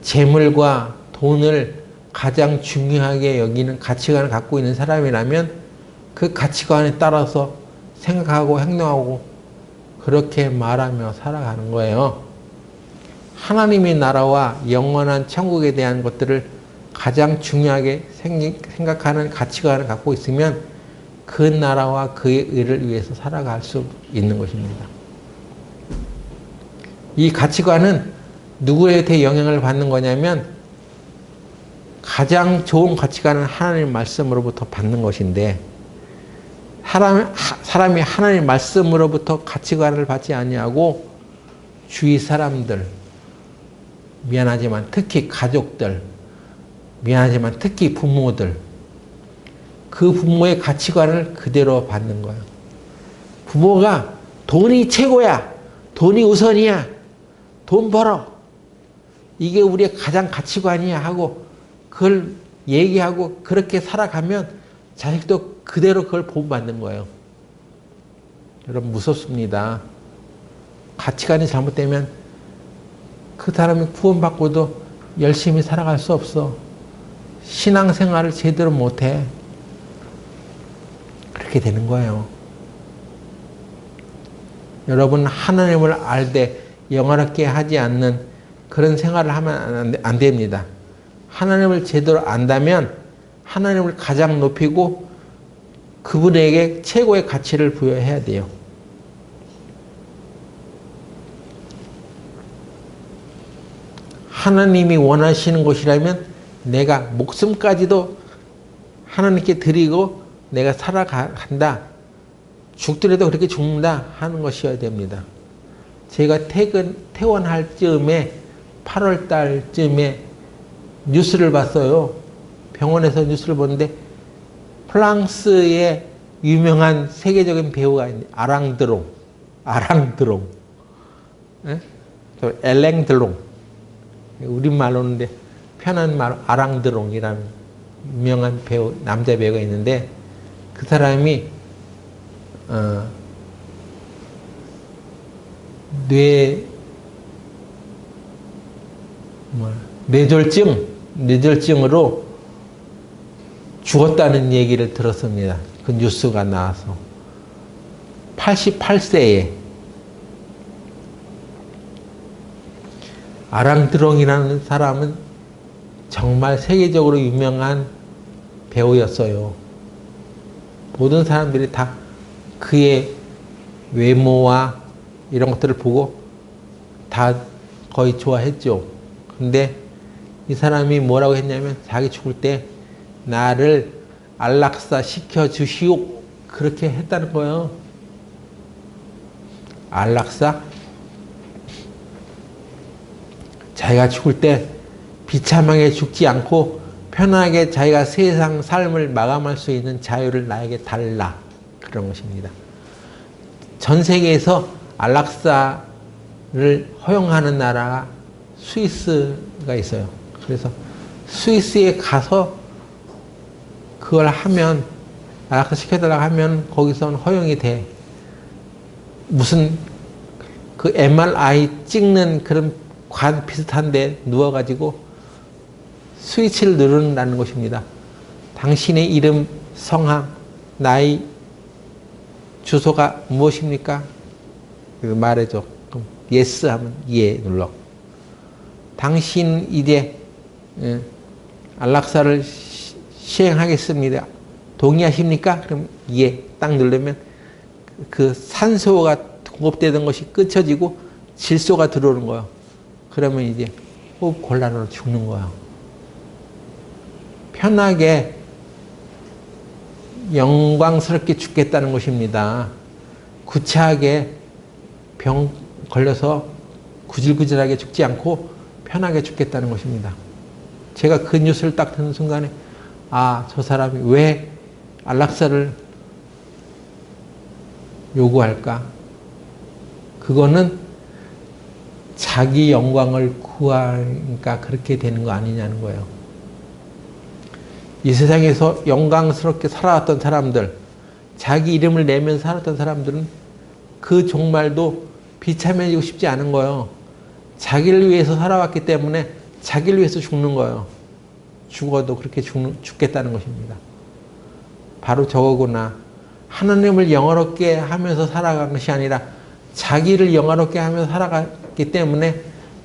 재물과 돈을 가장 중요하게 여기는 가치관을 갖고 있는 사람이라면 그 가치관에 따라서 생각하고 행동하고 그렇게 말하며 살아가는 거예요. 하나님의 나라와 영원한 천국에 대한 것들을 가장 중요하게 생각하는 가치관을 갖고 있으면 그 나라와 그의 의를 위해서 살아갈 수 있는 것입니다. 이 가치관은 누구에게 영향을 받는 거냐면 가장 좋은 가치관은 하나님의 말씀으로부터 받는 것인데 사람이 하나님의 말씀으로부터 가치관을 받지 아니하고 주위 사람들, 미안하지만 특히 가족들, 미안하지만 특히 부모들, 그 부모의 가치관을 그대로 받는 거예요. 부모가 돈이 최고야, 돈이 우선이야, 돈 벌어, 이게 우리의 가장 가치관이야 하고 그걸 얘기하고 그렇게 살아가면 자식도 그대로 그걸 본받는 거예요. 여러분 무섭습니다. 가치관이 잘못되면 그 사람이 구원받고도 열심히 살아갈 수 없어. 신앙생활을 제대로 못해. 그렇게 되는 거예요. 여러분 하나님을 알되 영화롭게 하지 않는 그런 생활을 하면 안 됩니다. 하나님을 제대로 안다면 하나님을 가장 높이고 그분에게 최고의 가치를 부여해야 돼요. 하나님이 원하시는 것이라면 내가 목숨까지도 하나님께 드리고 내가 살아간다. 죽더라도 그렇게 죽는다 하는 것이어야 됩니다. 제가 퇴원할 즈음에 8월 달쯤에 뉴스를 봤어요. 병원에서 뉴스를 보는데 프랑스의 유명한 세계적인 배우가 있는데 아랑드롱. 예? 엘랭드롱. 우리말로는 편한 말로 아랑드롱이라는 유명한 배우, 남자 배우가 있는데 그 사람이 뇌졸중으로 죽었다는 얘기를 들었습니다. 그 뉴스가 나와서 88세에 아랑드롱이라는 사람은 정말 세계적으로 유명한 배우였어요. 모든 사람들이 다 그의 외모와 이런 것들을 보고 다 거의 좋아했죠. 근데 이 사람이 뭐라고 했냐면 자기 죽을 때 나를 안락사 시켜주시오. 그렇게 했다는 거예요. 안락사? 자기가 죽을 때 비참하게 죽지 않고 편하게 자기가 세상 삶을 마감할 수 있는 자유를 나에게 달라. 그런 것입니다. 전 세계에서 안락사를 허용하는 나라가 스위스가 있어요. 그래서 스위스에 가서 그걸 하면, 안락사 시켜달라고 하면 거기서는 허용이 돼. 무슨 그 MRI 찍는 그런 관 비슷한데 누워가지고 스위치를 누른다는 것입니다. 당신의 이름, 성함, 나이, 주소가 무엇입니까? 말해줘. 그럼 yes 하면 예 눌러. 당신 이제 안락사를 시행하겠습니다. 동의하십니까? 그럼 예 딱 누르면 그 산소가 공급되던 것이 끊어지고 질소가 들어오는 거예요. 그러면 이제 호흡 곤란으로 죽는 거예요. 편하게 영광스럽게 죽겠다는 것입니다. 구차하게 병 걸려서 구질구질하게 죽지 않고 편하게 죽겠다는 것입니다. 제가 그 뉴스를 딱 듣는 순간에 아, 저 사람이 왜 안락사를 요구할까? 그거는 자기 영광을 구하니까 그렇게 되는 거 아니냐는 거예요. 이 세상에서 영광스럽게 살아왔던 사람들, 자기 이름을 내면서 살았던 사람들은 그 종말도 비참해지고 싶지 않은 거예요. 자기를 위해서 살아왔기 때문에 자기를 위해서 죽는 거예요. 죽어도 그렇게 죽겠다는 것입니다. 바로 저거구나. 하나님을 영화롭게 하면서 살아간 것이 아니라 자기를 영화롭게 하면서 살아갔기 때문에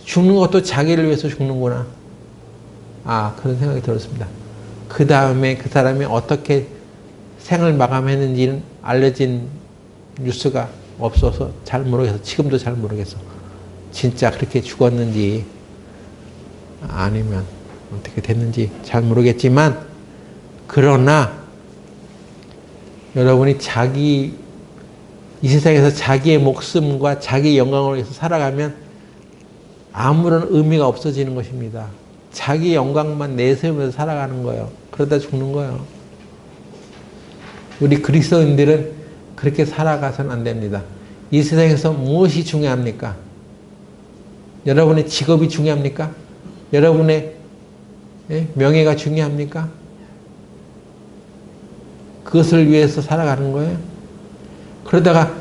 죽는 것도 자기를 위해서 죽는구나. 아, 그런 생각이 들었습니다. 그 다음에 그 사람이 어떻게 생을 마감했는지는 알려진 뉴스가 없어서 잘 모르겠어. 지금도 잘 모르겠어. 진짜 그렇게 죽었는지 아니면 어떻게 됐는지 잘 모르겠지만, 그러나 여러분이 이 세상에서 자기의 목숨과 자기 영광을 위해서 살아가면 아무런 의미가 없어지는 것입니다. 자기 영광만 내세우면서 살아가는 거예요. 그러다 죽는 거예요. 우리 그리스도인들은 그렇게 살아가서는 안 됩니다. 이 세상에서 무엇이 중요합니까? 여러분의 직업이 중요합니까? 여러분의 명예가 중요합니까? 그것을 위해서 살아가는 거예요. 그러다가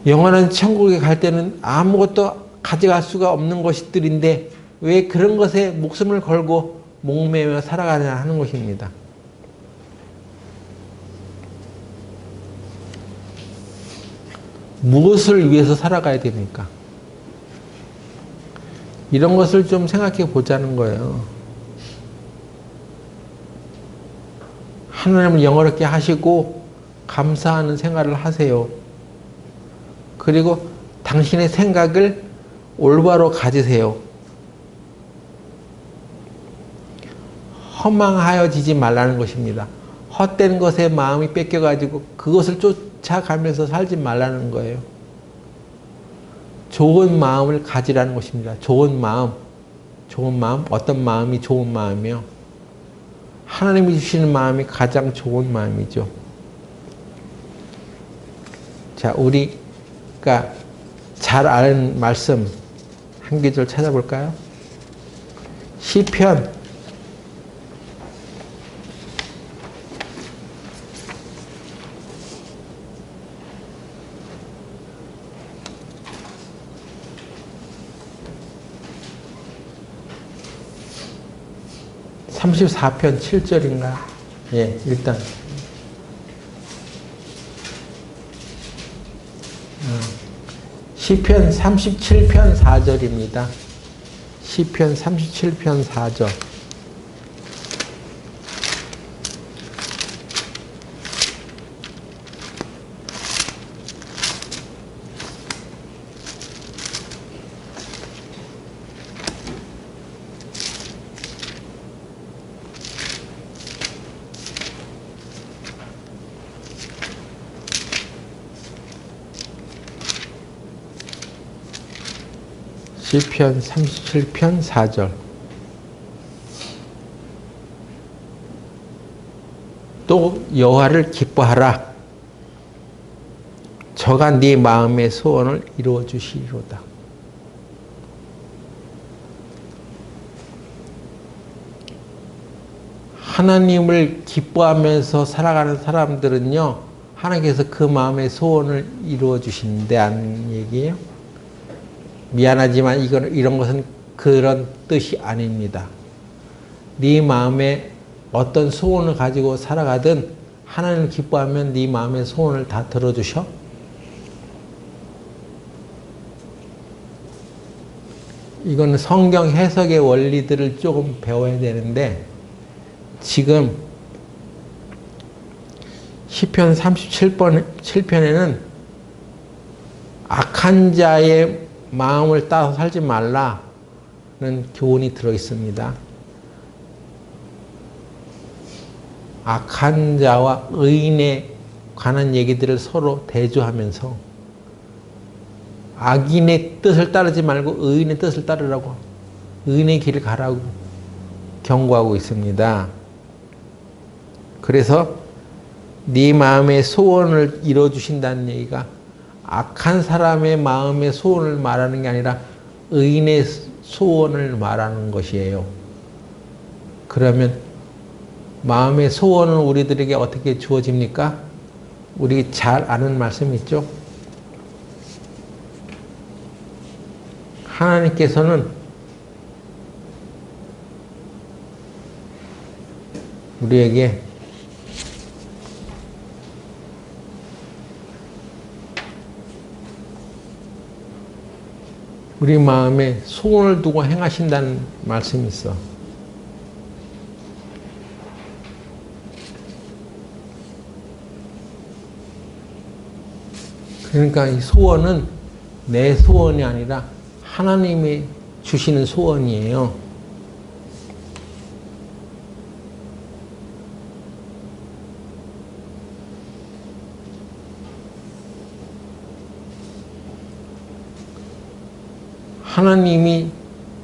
영원한 천국에 갈 때는 아무것도 가져갈 수가 없는 것들인데 왜 그런 것에 목숨을 걸고 목매며 살아가냐 하는 것입니다. 무엇을 위해서 살아가야 됩니까? 이런 것을 좀 생각해 보자는 거예요. 하나님을 영화롭게 하시고 감사하는 생활을 하세요. 그리고 당신의 생각을 올바로 가지세요. 허망하여지지 말라는 것입니다. 헛된 것에 마음이 뺏겨가지고 그것을 쫓아가면서 살지 말라는 거예요. 좋은 마음을 가지라는 것입니다. 좋은 마음. 어떤 마음이 좋은 마음이요? 하나님이 주시는 마음이 가장 좋은 마음이죠. 자, 우리가 잘 아는 말씀 한 구절 찾아볼까요? 시편 34편 7절인가? 예, 일단. 시편 37편 4절입니다. 시편 37편 4절. 시편 37편 4절. 또 여호와를 기뻐하라. 저가 네 마음의 소원을 이루어 주시리로다. 하나님을 기뻐하면서 살아가는 사람들은요, 하나님께서 그 마음의 소원을 이루어 주신다는 얘기예요. 미안하지만 이런 것은 그런 뜻이 아닙니다. 네 마음에 어떤 소원을 가지고 살아가든 하나님을 기뻐하면 네 마음의 소원을 다 들어주셔. 이거는 성경 해석의 원리들을 조금 배워야 되는데, 지금 시편 37편에는 악한 자의 마음을 따서 살지 말라는 교훈이 들어 있습니다. 악한 자와 의인에 관한 얘기들을 서로 대조하면서 악인의 뜻을 따르지 말고 의인의 뜻을 따르라고, 의인의 길을 가라고 경고하고 있습니다. 그래서 네 마음의 소원을 이루어주신다는 얘기가 악한 사람의 마음의 소원을 말하는 게 아니라 의인의 소원을 말하는 것이에요. 그러면 마음의 소원은 우리들에게 어떻게 주어집니까? 우리 잘 아는 말씀 있죠? 하나님께서는 우리에게 우리 마음에 소원을 두고 행하신다는 말씀이 있어. 그러니까 이 소원은 내 소원이 아니라 하나님이 주시는 소원이에요. 하나님이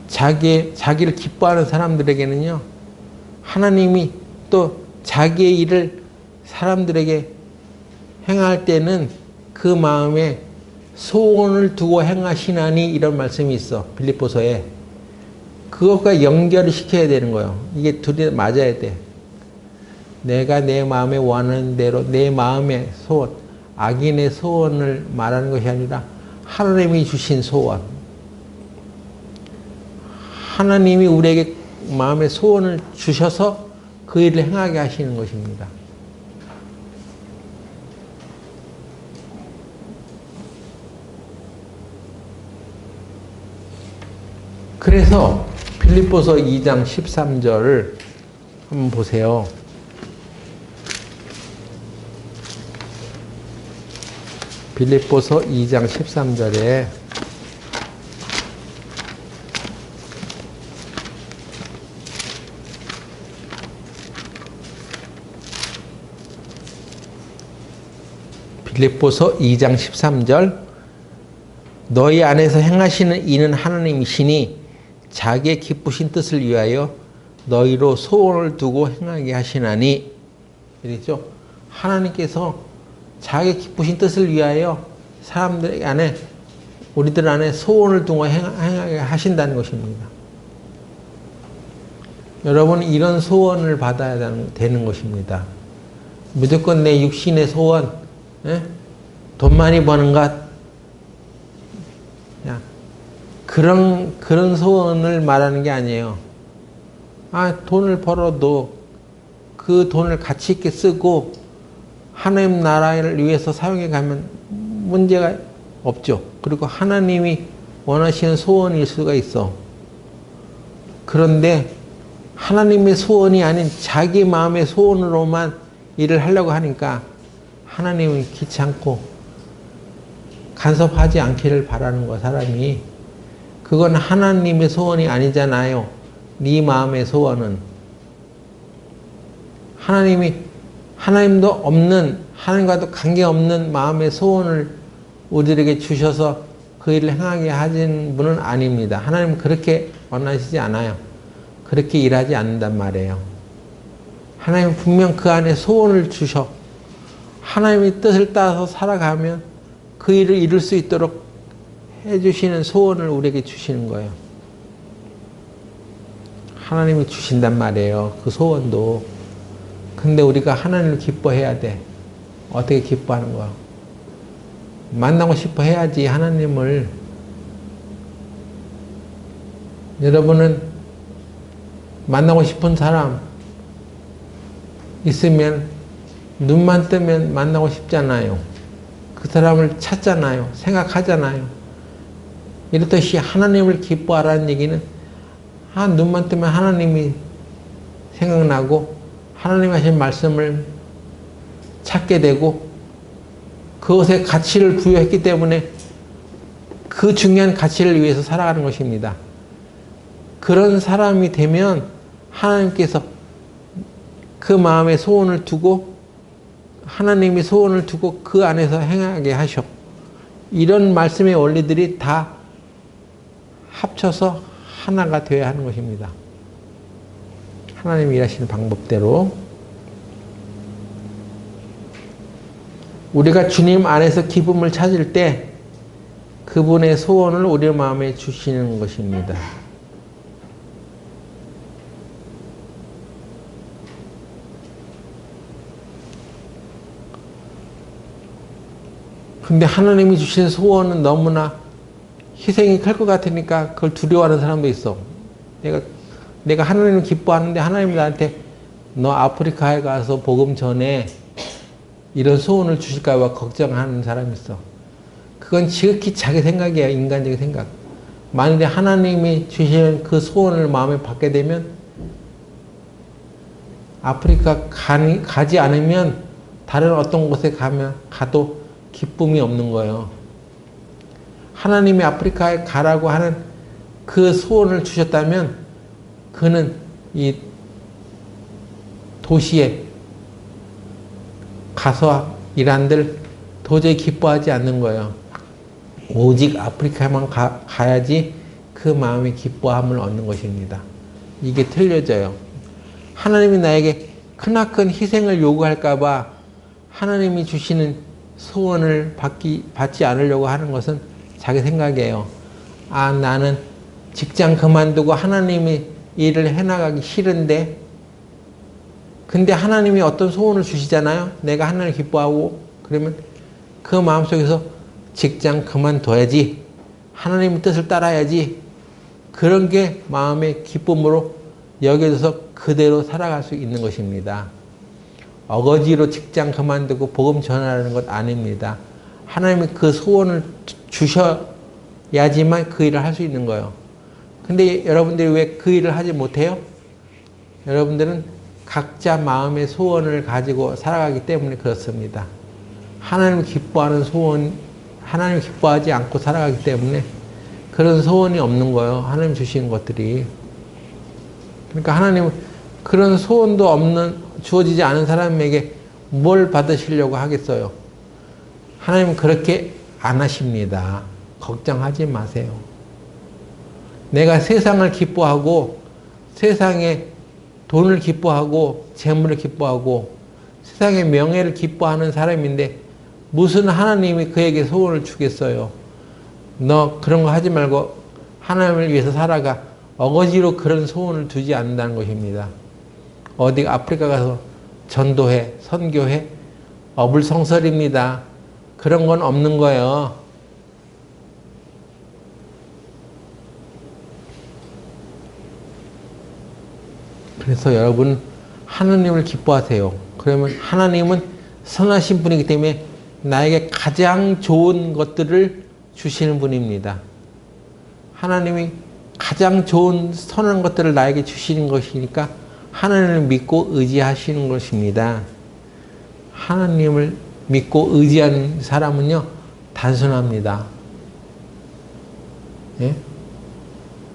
자기를 기뻐하는 사람들에게는요, 하나님이 또 자기의 일을 사람들에게 행할 때는 그 마음에 소원을 두고 행하시나니 이런 말씀이 있어. 빌립보서에. 그것과 연결을 시켜야 되는 거예요. 이게 둘이 맞아야 돼. 내가 내 마음에 원하는 대로 내 마음의 소원, 악인의 소원을 말하는 것이 아니라 하나님이 주신 소원. 하나님이 우리에게 마음의 소원을 주셔서 그 일을 행하게 하시는 것입니다. 그래서 빌립보서 2장 13절을 한번 보세요. 빌립보서 2장 13절에 빌립보서 2장 13절 너희 안에서 행하시는 이는 하나님이시니 자기의 기쁘신 뜻을 위하여 너희로 소원을 두고 행하게 하시나니. 그렇죠? 하나님께서 자기의 기쁘신 뜻을 위하여 사람들 안에, 우리들 안에 소원을 두고 행하게 하신다는 것입니다. 여러분, 이런 소원을 받아야 되는 것입니다. 무조건 내 육신의 소원, 돈 많이 버는 것, 그런 소원을 말하는 게 아니에요. 돈을 벌어도 그 돈을 가치 있게 쓰고 하나님 나라를 위해서 사용해 가면 문제가 없죠. 그리고 하나님이 원하시는 소원일 수가 있어. 그런데 하나님의 소원이 아닌 자기 마음의 소원으로만 일을 하려고 하니까 하나님은 귀찮고 간섭하지 않기를 바라는 거, 사람이. 그건 하나님의 소원이 아니잖아요. 네 마음의 소원은. 하나님도 없는, 하나님과도 관계없는 마음의 소원을 우리에게 주셔서 그 일을 행하게 하신 분은 아닙니다. 하나님은 그렇게 원하시지 않아요. 그렇게 일하지 않는단 말이에요. 하나님은 분명 그 안에 소원을 주셔. 하나님의 뜻을 따라서 살아가면 그 일을 이룰 수 있도록 해주시는 소원을 우리에게 주시는 거예요. 하나님이 주신단 말이에요. 그 소원도. 근데 우리가 하나님을 기뻐해야 돼. 어떻게 기뻐하는 거야? 만나고 싶어 해야지 하나님을. 여러분은 만나고 싶은 사람 있으면 눈만 뜨면 만나고 싶잖아요. 그 사람을 찾잖아요. 생각하잖아요. 이렇듯이 하나님을 기뻐하라는 얘기는 눈만 뜨면 하나님이 생각나고 하나님 하신 말씀을 찾게 되고 그것에 가치를 부여했기 때문에 그 중요한 가치를 위해서 살아가는 것입니다. 그런 사람이 되면 하나님께서 그 마음에 소원을 두고 하나님이 소원을 두고 그 안에서 행하게 하셔. 이런 말씀의 원리들이 다 합쳐서 하나가 되어야 하는 것입니다. 하나님이 일하시는 방법대로 우리가 주님 안에서 기쁨을 찾을 때 그분의 소원을 우리 마음에 주시는 것입니다. 근데 하나님이 주신 소원은 너무나 희생이 클 것 같으니까 그걸 두려워하는 사람도 있어. 내가 하나님을 기뻐하는데 하나님이 나한테 너 아프리카에 가서 복음 전에 이런 소원을 주실까 봐 걱정하는 사람이 있어. 그건 지극히 자기 생각이야. 인간적인 생각. 만일에 하나님이 주시는 그 소원을 마음에 받게 되면 아프리카 가지 않으면 다른 어떤 곳에 가도 기쁨이 없는 거예요. 하나님이 아프리카에 가라고 하는 그 소원을 주셨다면 그는 이 도시에 가서 일한들 도저히 기뻐하지 않는 거예요. 오직 아프리카만 가야지 그 마음의 기뻐함을 얻는 것입니다. 이게 틀려져요. 하나님이 나에게 크나큰 희생을 요구할까 봐 하나님이 주시는 소원을 받지 않으려고 하는 것은 자기 생각이에요. 나는 직장 그만두고 하나님이 일을 해나가기 싫은데 근데 하나님이 어떤 소원을 주시잖아요. 내가 하나님을 기뻐하고 그러면 그 마음속에서 직장 그만둬야지. 하나님의 뜻을 따라야지. 그런 게 마음의 기쁨으로 여겨져서 그대로 살아갈 수 있는 것입니다. 어거지로 직장 그만두고 복음 전하라는 것 아닙니다. 하나님이 그 소원을 주셔야지만 그 일을 할 수 있는 거예요. 근데 여러분들이 왜 그 일을 하지 못해요? 여러분들은 각자 마음의 소원을 가지고 살아가기 때문에 그렇습니다. 하나님을 기뻐하는 소원, 하나님을 기뻐하지 않고 살아가기 때문에 그런 소원이 없는 거예요. 하나님 주신 것들이. 그러니까 하나님은 그런 소원도 없는 주어지지 않은 사람에게 뭘 받으시려고 하겠어요? 하나님은 그렇게 안 하십니다. 걱정하지 마세요. 내가 세상을 기뻐하고 세상의 돈을 기뻐하고 재물을 기뻐하고 세상의 명예를 기뻐하는 사람인데 무슨 하나님이 그에게 소원을 주겠어요? 너 그런 거 하지 말고 하나님을 위해서 살아가. 어거지로 그런 소원을 두지 않는다는 것입니다. 어디 아프리카 가서 전도해, 선교해, 어불성설입니다. 그런 건 없는 거예요. 그래서 여러분 하나님을 기뻐하세요. 그러면 하나님은 선하신 분이기 때문에 나에게 가장 좋은 것들을 주시는 분입니다. 하나님이 가장 좋은 선한 것들을 나에게 주시는 것이니까 하나님을 믿고 의지하시는 것입니다. 하나님을 믿고 의지하는 사람은요 단순합니다. 예?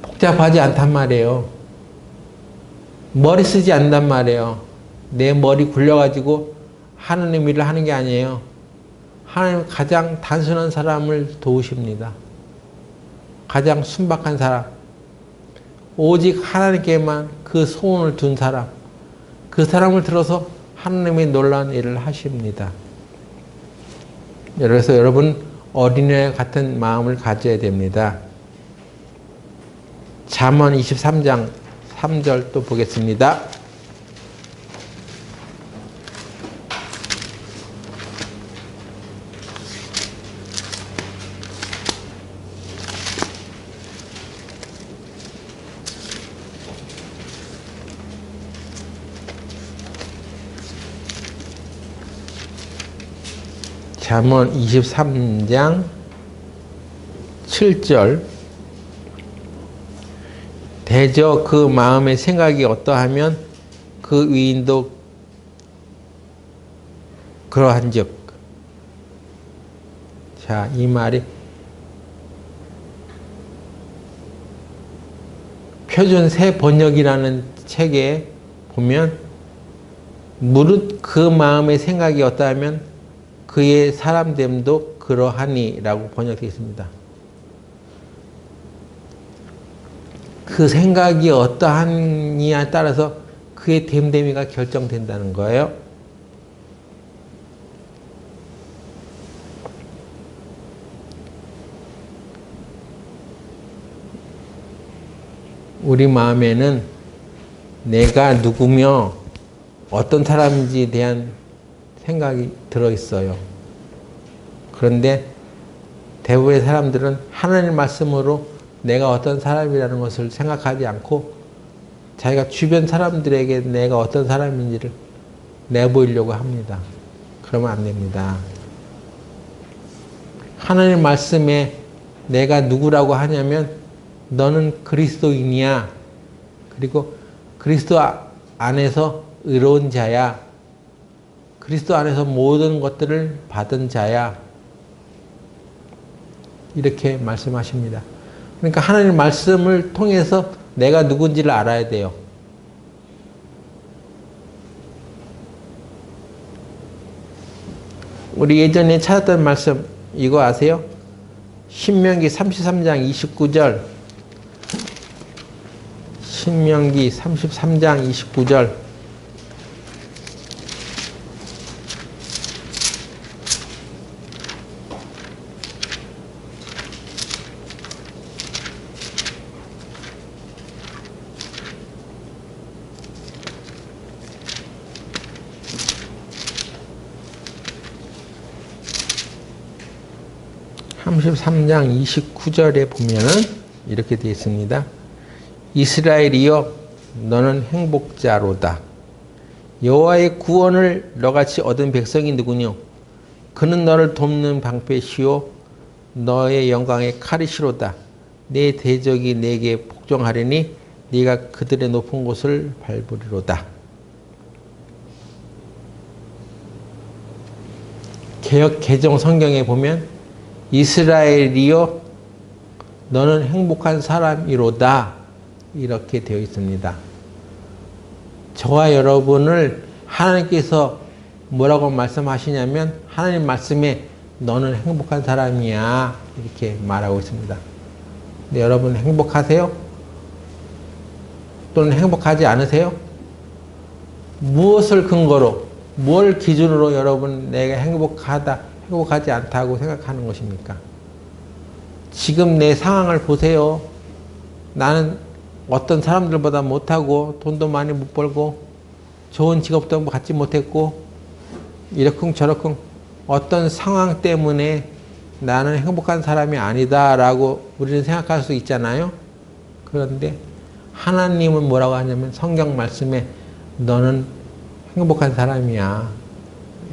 복잡하지 않단 말이에요. 머리 쓰지 않단 말이에요. 내 머리 굴려가지고 하나님 일을 하는 게 아니에요. 하나님은 가장 단순한 사람을 도우십니다. 가장 순박한 사람, 오직 하나님께만 그 소원을 둔 사람, 그 사람을 들어서 하나님의 놀라운 일을 하십니다. 그래서 여러분 어린애 같은 마음을 가져야 됩니다. 잠언 23장 3절 또 보겠습니다. 잠언 23장 7절 대저 그 마음의 생각이 어떠하면 그 위인도 그러한즉. 자, 이 말이 표준 새 번역이라는 책에 보면 무릇 그 마음의 생각이 어떠하면 그의 사람됨도 그러하니 라고 번역되어 있습니다. 그 생각이 어떠하니에 따라서 그의 됨됨이가 결정된다는 거예요. 우리 마음에는 내가 누구며 어떤 사람인지에 대한 생각이 들어있어요. 그런데 대부분의 사람들은 하나님 말씀으로 내가 어떤 사람이라는 것을 생각하지 않고 자기가 주변 사람들에게 내가 어떤 사람인지를 내보이려고 합니다. 그러면 안 됩니다. 하나님 말씀에 내가 누구라고 하냐면 너는 그리스도인이야. 그리고 그리스도 안에서 의로운 자야. 그리스도 안에서 모든 것들을 받은 자야. 이렇게 말씀하십니다. 그러니까 하나님 말씀을 통해서 내가 누군지를 알아야 돼요. 우리 예전에 찾았던 말씀 이거 아세요? 신명기 33장 29절. 신명기 33장 29절. (33장 29절에) 보면은 이렇게 되어 있습니다. 이스라엘이여 너는 행복자로다. 여호와의 구원을 너같이 얻은 백성이 누구뇨? 그는 너를 돕는 방패시오 너의 영광의 칼이시로다. 내 대적이 내게 복종하리니 네가 그들의 높은 곳을 밟으리로다. 개역 개정 성경에 보면 이스라엘이여 너는 행복한 사람이로다 이렇게 되어 있습니다. 저와 여러분을 하나님께서 뭐라고 말씀하시냐면 하나님 말씀에 너는 행복한 사람이야 이렇게 말하고 있습니다. 근데 여러분 행복하세요? 또는 행복하지 않으세요? 무엇을 근거로 뭘 기준으로 여러분 내가 행복하지 않다고 생각하는 것입니까? 지금 내 상황을 보세요. 나는 어떤 사람들보다 못하고 돈도 많이 못 벌고 좋은 직업도 갖지 못했고 이러쿵저러쿵 어떤 상황 때문에 나는 행복한 사람이 아니다 라고 우리는 생각할 수 있잖아요. 그런데 하나님은 뭐라고 하냐면 성경 말씀에 너는 행복한 사람이야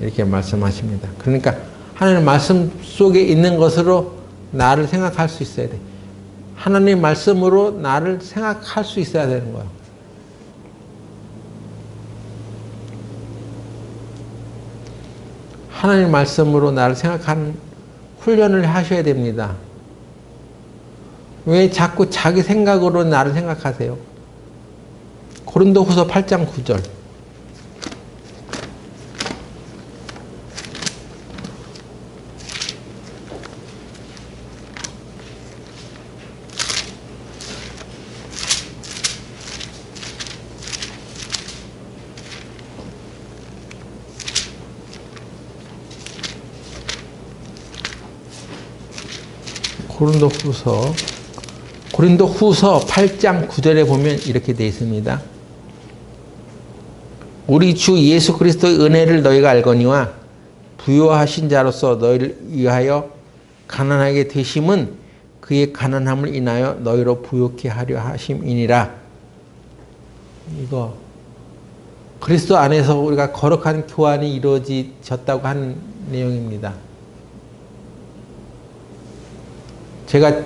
이렇게 말씀하십니다. 그러니까 하나님 말씀 속에 있는 것으로 나를 생각할 수 있어야 돼. 하나님 말씀으로 나를 생각할 수 있어야 되는 거예요. 하나님 말씀으로 나를 생각하는 훈련을 하셔야 됩니다. 왜 자꾸 자기 생각으로 나를 생각하세요? 고린도후서 8장 9절. 고린도 후서 8장 9절에 보면 이렇게 되어 있습니다. 우리 주 예수 그리스도의 은혜를 너희가 알거니와 부요하신 자로서 너희를 위하여 가난하게 되심은 그의 가난함을 인하여 너희로 부요케 하려 하심이니라. 이거 그리스도 안에서 우리가 거룩한 교환이 이루어졌다고 하는 내용입니다. 제가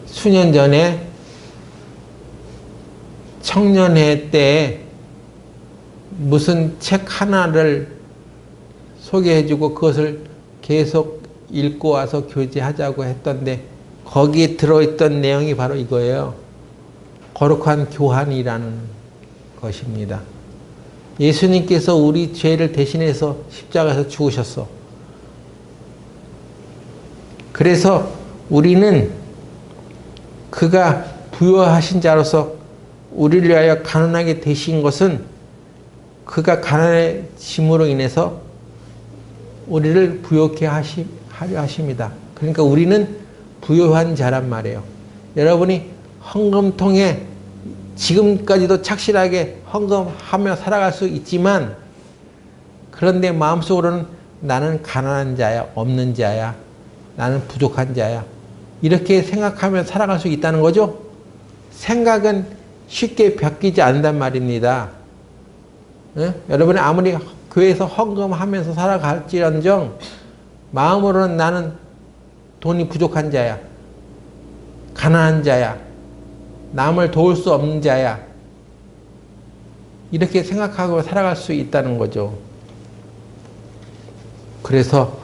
수년 전에 청년회 때 무슨 책 하나를 소개해주고 그것을 계속 읽고 와서 교제하자고 했던데 거기에 들어있던 내용이 바로 이거예요. 거룩한 교환이라는 것입니다. 예수님께서 우리 죄를 대신해서 십자가에서 죽으셨어. 그래서 우리는 그가 부요하신 자로서 우리를 위하여 가난하게 되신 것은 그가 가난해짐으로 인해서 우리를 부요케 하려 하십니다. 그러니까 우리는 부요한 자란 말이에요. 여러분이 헌금통에 지금까지도 착실하게 헌금하며 살아갈 수 있지만 그런데 마음속으로는 나는 가난한 자야, 없는 자야, 나는 부족한 자야 이렇게 생각하며 살아갈 수 있다는 거죠. 생각은 쉽게 바뀌지 않는단 말입니다. 여러분이 아무리 교회에서 헌금하면서 살아갈지언정 마음으로는 나는 돈이 부족한 자야, 가난한 자야, 남을 도울 수 없는 자야 이렇게 생각하고 살아갈 수 있다는 거죠. 그래서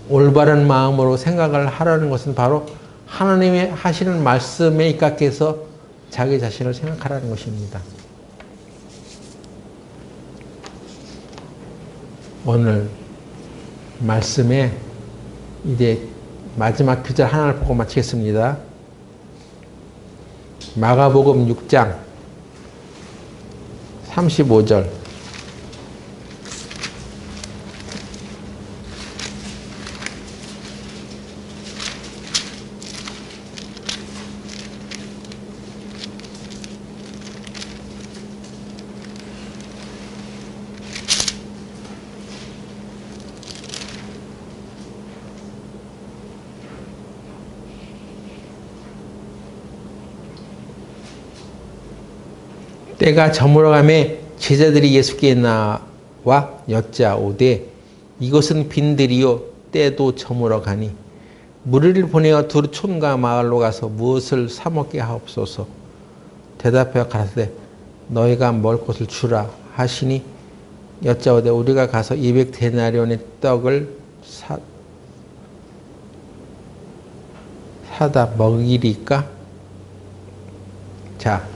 올바른 마음으로 생각을 하라는 것은 바로 하나님이 하시는 말씀에 입각해서 자기 자신을 생각하라는 것입니다. 오늘 말씀에 이제 마지막 구절 하나를 보고 마치겠습니다. 마가복음 6장 35절 때가 저물어가매 제자들이 예수께 나와 여짜오되 이것은 빈들이요 때도 저물어가니 무리를 보내어 두루 촌과 마을로 가서 무엇을 사 먹게 하옵소서. 대답하여 가라사대 너희가 먹을 것을 주라 하시니 여짜오되 우리가 가서 200데나리온의 떡을 사다 먹이리까? 자,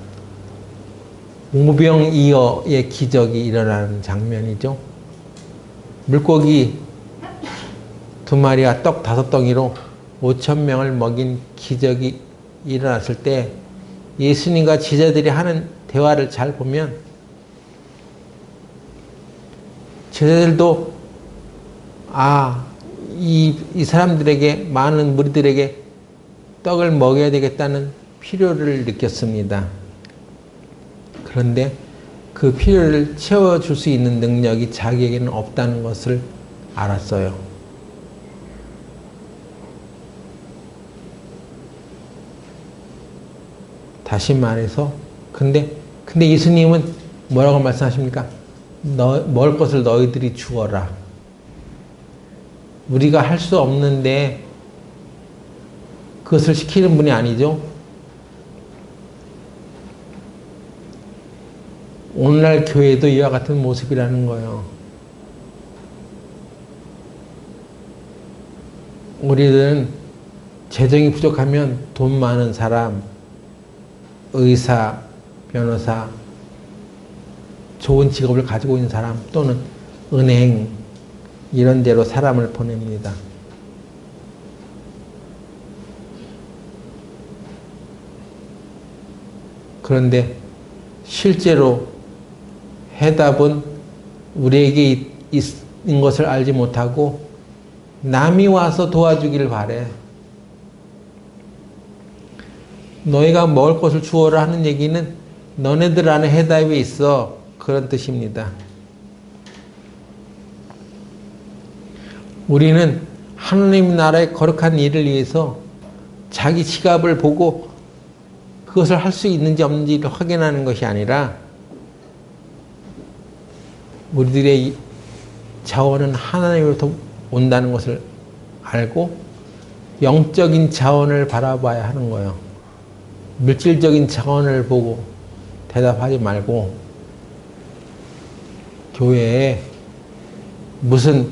오병이어의 기적이 일어나는 장면이죠. 물고기 2마리와 떡 5덩이로 5,000명을 먹인 기적이 일어났을 때 예수님과 제자들이 하는 대화를 잘 보면 제자들도 이 사람들에게 많은 무리들에게 떡을 먹여야 되겠다는 필요를 느꼈습니다. 그런데 그 필요를 채워줄 수 있는 능력이 자기에게는 없다는 것을 알았어요. 다시 말해서 근데 예수님은 뭐라고 말씀하십니까? 먹을 것을 너희들이 주어라. 우리가 할 수 없는데 그것을 시키는 분이 아니죠. 오늘날 교회도 이와 같은 모습이라는 거예요. 우리들은 재정이 부족하면 돈 많은 사람, 의사, 변호사, 좋은 직업을 가지고 있는 사람 또는 은행 이런 데로 사람을 보냅니다. 그런데 실제로 해답은 우리에게 있는 것을 알지 못하고 남이 와서 도와주길 바래. 너희가 먹을 것을 주어라 하는 얘기는 너네들 안에 해답이 있어. 그런 뜻입니다. 우리는 하나님 나라의 거룩한 일을 위해서 자기 지갑을 보고 그것을 할 수 있는지 없는지를 확인하는 것이 아니라 우리들의 자원은 하나님으로부터 온다는 것을 알고 영적인 자원을 바라봐야 하는 거예요. 물질적인 자원을 보고 대답하지 말고 교회에 무슨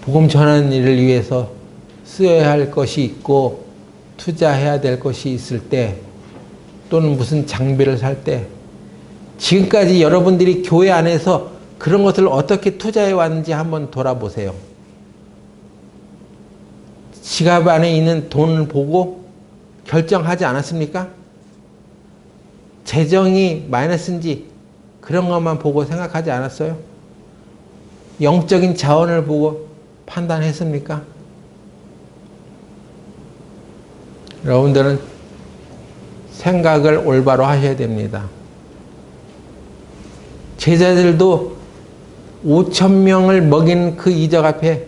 복음 전하는 일을 위해서 쓰여야 할 것이 있고 투자해야 될 것이 있을 때 또는 무슨 장비를 살 때 지금까지 여러분들이 교회 안에서 그런 것을 어떻게 투자해 왔는지 한번 돌아보세요. 지갑 안에 있는 돈을 보고 결정하지 않았습니까? 재정이 마이너스인지 그런 것만 보고 생각하지 않았어요? 영적인 자원을 보고 판단했습니까? 여러분들은 생각을 올바로 하셔야 됩니다. 제자들도 5,000명을 먹인 그 이적 앞에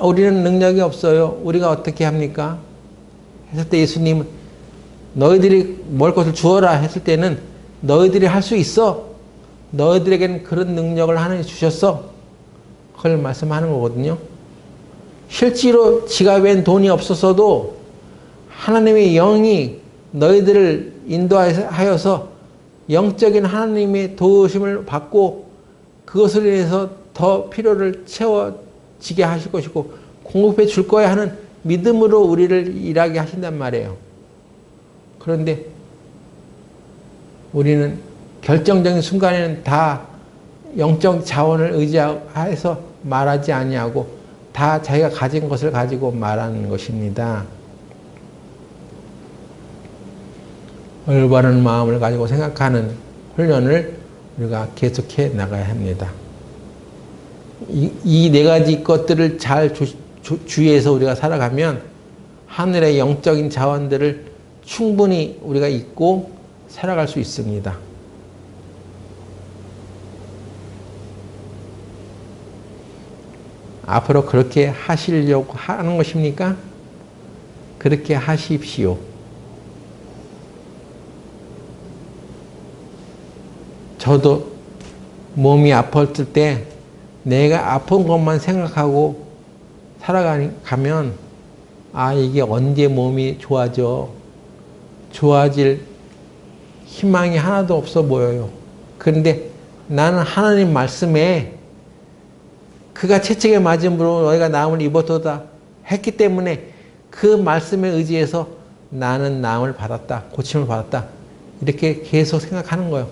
우리는 능력이 없어요. 우리가 어떻게 합니까? 했을 때 예수님은 너희들이 먹을 것을 주어라 했을 때는 너희들이 할 수 있어. 너희들에게는 그런 능력을 하나님이 주셨어. 그걸 말씀하는 거거든요. 실제로 지갑엔 돈이 없었어도 하나님의 영이 너희들을 인도하여서 영적인 하나님의 도우심을 받고 그것을 위해서 더 필요를 채워지게 하실 것이고 공급해 줄 거야 하는 믿음으로 우리를 일하게 하신단 말이에요. 그런데 우리는 결정적인 순간에는 다 영적 자원을 의지해서 말하지 아니하고 다 자기가 가진 것을 가지고 말하는 것입니다. 올바른 마음을 가지고 생각하는 훈련을 우리가 계속해 나가야 합니다. 이 네 가지 것들을 잘 주의해서 우리가 살아가면 하늘의 영적인 자원들을 충분히 우리가 잊고 살아갈 수 있습니다. 앞으로 그렇게 하시려고 하는 것입니까? 그렇게 하십시오. 저도 몸이 아팠을 때 내가 아픈 것만 생각하고 살아가면 이게 언제 몸이 좋아질 희망이 하나도 없어 보여요. 그런데 나는 하나님 말씀에 그가 채찍에 맞음으로 너희가 나음을 입었도다 했기 때문에 그 말씀에 의지해서 나는 나음을 받았다. 고침을 받았다. 이렇게 계속 생각하는 거예요.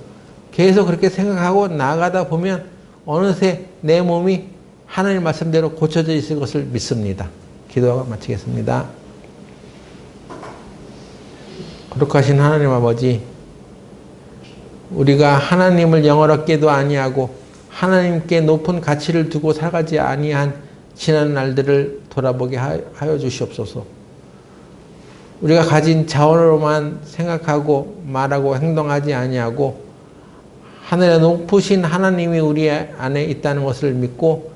계속 그렇게 생각하고 나아가다 보면 어느새 내 몸이 하나님 말씀대로 고쳐져 있을 것을 믿습니다. 기도하고 마치겠습니다. 거룩하신 하나님 아버지, 우리가 하나님을 영어롭게도 아니하고 하나님께 높은 가치를 두고 살아가지 아니한 지난 날들을 돌아보게 하여 주시옵소서. 우리가 가진 자원으로만 생각하고 말하고 행동하지 아니하고 하늘에 높으신 하나님이 우리 안에 있다는 것을 믿고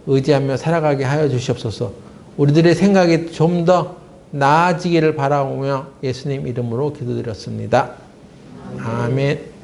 의지하며 살아가게 하여 주시옵소서. 우리들의 생각이 좀 더 나아지기를 바라오며 예수님 이름으로 기도드렸습니다. 아멘.